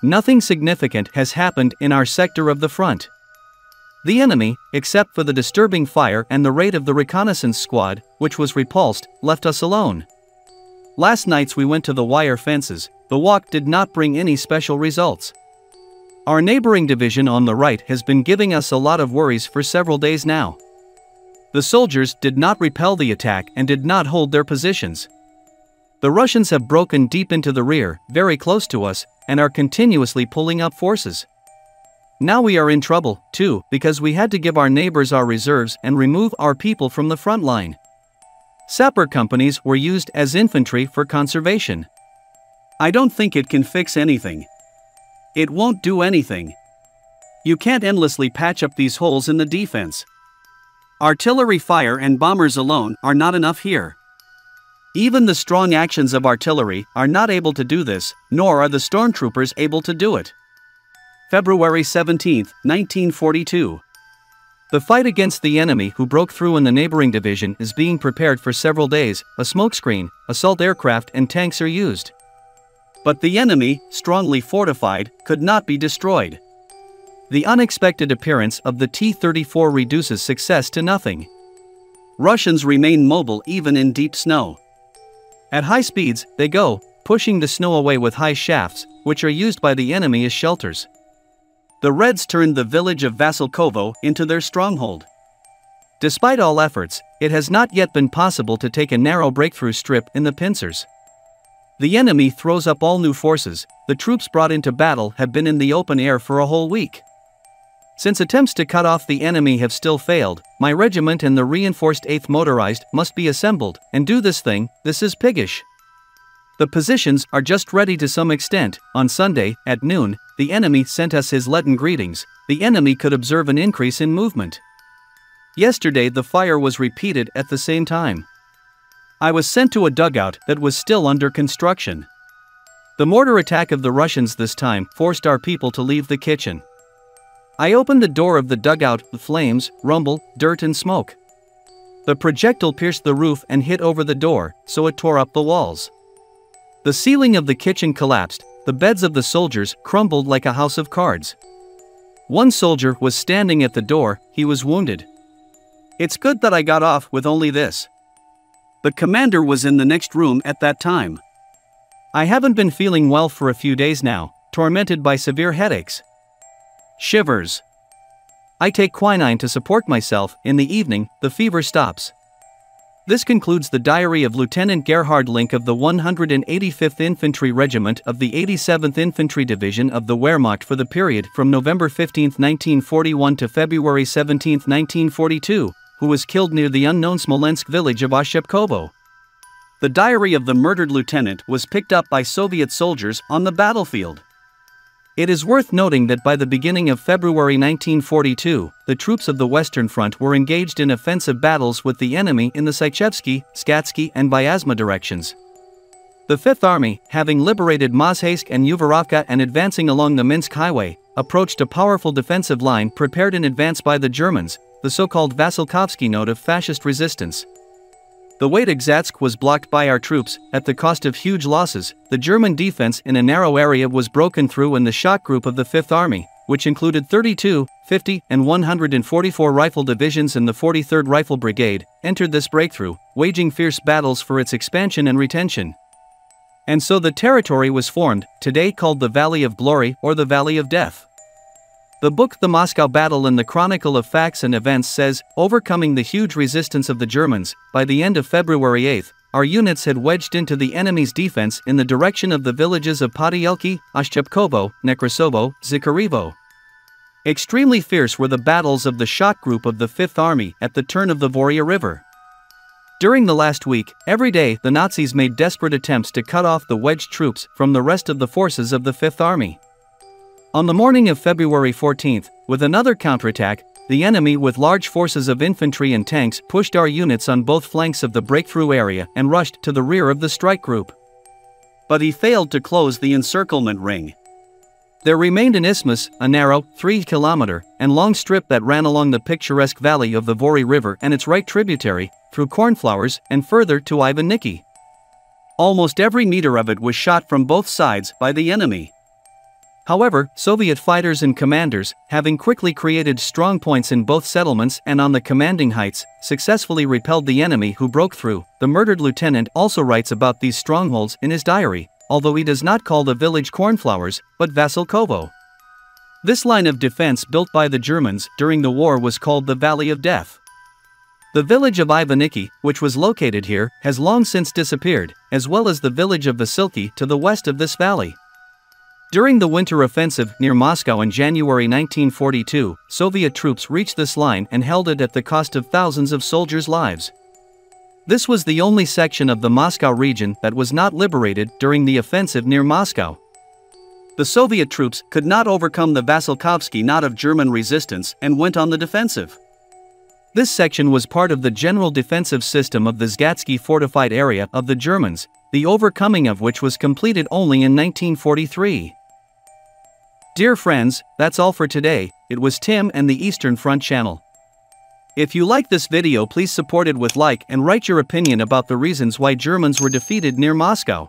Nothing significant has happened in our sector of the front. The enemy, except for the disturbing fire and the raid of the reconnaissance squad, which was repulsed, left us alone. Last night we went to the wire fences. The walk did not bring any special results. Our neighboring division on the right has been giving us a lot of worries for several days now. The soldiers did not repel the attack and did not hold their positions. The Russians have broken deep into the rear, very close to us, and are continuously pulling up forces. Now we are in trouble, too, because we had to give our neighbors our reserves and remove our people from the front line. Sapper companies were used as infantry for conservation. I don't think it can fix anything. It won't do anything. You can't endlessly patch up these holes in the defense. Artillery fire and bombers alone are not enough here. Even the strong actions of artillery are not able to do this, nor are the stormtroopers able to do it. February 17, 1942. The fight against the enemy who broke through in the neighboring division is being prepared for several days. A smokescreen, assault aircraft and tanks are used. But the enemy, strongly fortified, could not be destroyed. The unexpected appearance of the T-34 reduces success to nothing. Russians remain mobile even in deep snow. At high speeds, they go, pushing the snow away with high shafts, which are used by the enemy as shelters. The Reds turned the village of Vasilkovo into their stronghold. Despite all efforts, it has not yet been possible to take a narrow breakthrough strip in the pincers. The enemy throws up all new forces. The troops brought into battle have been in the open air for a whole week. Since attempts to cut off the enemy have still failed, my regiment and the reinforced 8th Motorized must be assembled and do this thing. This is piggish. The positions are just ready to some extent. On Sunday, at noon, the enemy sent us his leaden greetings. The enemy could observe an increase in movement. Yesterday the fire was repeated at the same time. I was sent to a dugout that was still under construction. The mortar attack of the Russians this time forced our people to leave the kitchen. I opened the door of the dugout. Flames, rumble, dirt and smoke. The projectile pierced the roof and hit over the door, so it tore up the walls. The ceiling of the kitchen collapsed. The beds of the soldiers crumbled like a house of cards. One soldier was standing at the door. He was wounded. It's good that I got off with only this. The commander was in the next room at that time. I haven't been feeling well for a few days now, tormented by severe headaches. Shivers. I take quinine to support myself. In the evening, the fever stops. This concludes the diary of Lieutenant Gerhard Link of the 185th Infantry Regiment of the 87th Infantry Division of the Wehrmacht for the period from November 15, 1941 to February 17, 1942, who was killed near the unknown Smolensk village of Oshchepkovo. The diary of the murdered lieutenant was picked up by Soviet soldiers on the battlefield. It is worth noting that by the beginning of February 1942, the troops of the Western Front were engaged in offensive battles with the enemy in the Sychevsky, Skatsky and Vyazma directions. The Fifth Army, having liberated Mozhaysk and Uvarovka and advancing along the Minsk Highway, approached a powerful defensive line prepared in advance by the Germans, the so-called Vasilkovsky note of fascist resistance. The way to Gzatsk was blocked by our troops. At the cost of huge losses, the German defense in a narrow area was broken through and the shock group of the Fifth Army, which included 32, 50, and 144 rifle divisions and the 43rd Rifle Brigade, entered this breakthrough, waging fierce battles for its expansion and retention. And so the territory was formed, today called the Valley of Glory or the Valley of Death. The book The Moscow Battle and the Chronicle of Facts and Events says, overcoming the huge resistance of the Germans, by the end of February 8, our units had wedged into the enemy's defense in the direction of the villages of Podyelki, Oshchepkovo, Nekrasovo, Zikarevo. Extremely fierce were the battles of the shot group of the 5th Army at the turn of the Voria River. During the last week, every day the Nazis made desperate attempts to cut off the wedged troops from the rest of the forces of the 5th Army. On the morning of February 14, with another counterattack, the enemy with large forces of infantry and tanks pushed our units on both flanks of the breakthrough area and rushed to the rear of the strike group. But he failed to close the encirclement ring. There remained an isthmus, a narrow, 3-kilometer, and long strip that ran along the picturesque valley of the Vori River and its right tributary, through cornflowers, and further to Ivaniki. Almost every meter of it was shot from both sides by the enemy. However, Soviet fighters and commanders, having quickly created strong points in both settlements and on the commanding heights, successfully repelled the enemy who broke through. The murdered lieutenant also writes about these strongholds in his diary, although he does not call the village Cornflowers, but Vasilkovo. This line of defense built by the Germans during the war was called the Valley of Death. The village of Ivaniki, which was located here, has long since disappeared, as well as the village of Vasilki to the west of this valley. During the winter offensive near Moscow in January 1942, Soviet troops reached this line and held it at the cost of thousands of soldiers' lives. This was the only section of the Moscow region that was not liberated during the offensive near Moscow. The Soviet troops could not overcome the Vasilkovsky knot of German resistance and went on the defensive. This section was part of the general defensive system of the Zgatsky fortified area of the Germans, the overcoming of which was completed only in 1943. Dear friends, that's all for today. It was Tim and the Eastern Front channel. If you like this video, please support it with like and write your opinion about the reasons why Germans were defeated near Moscow.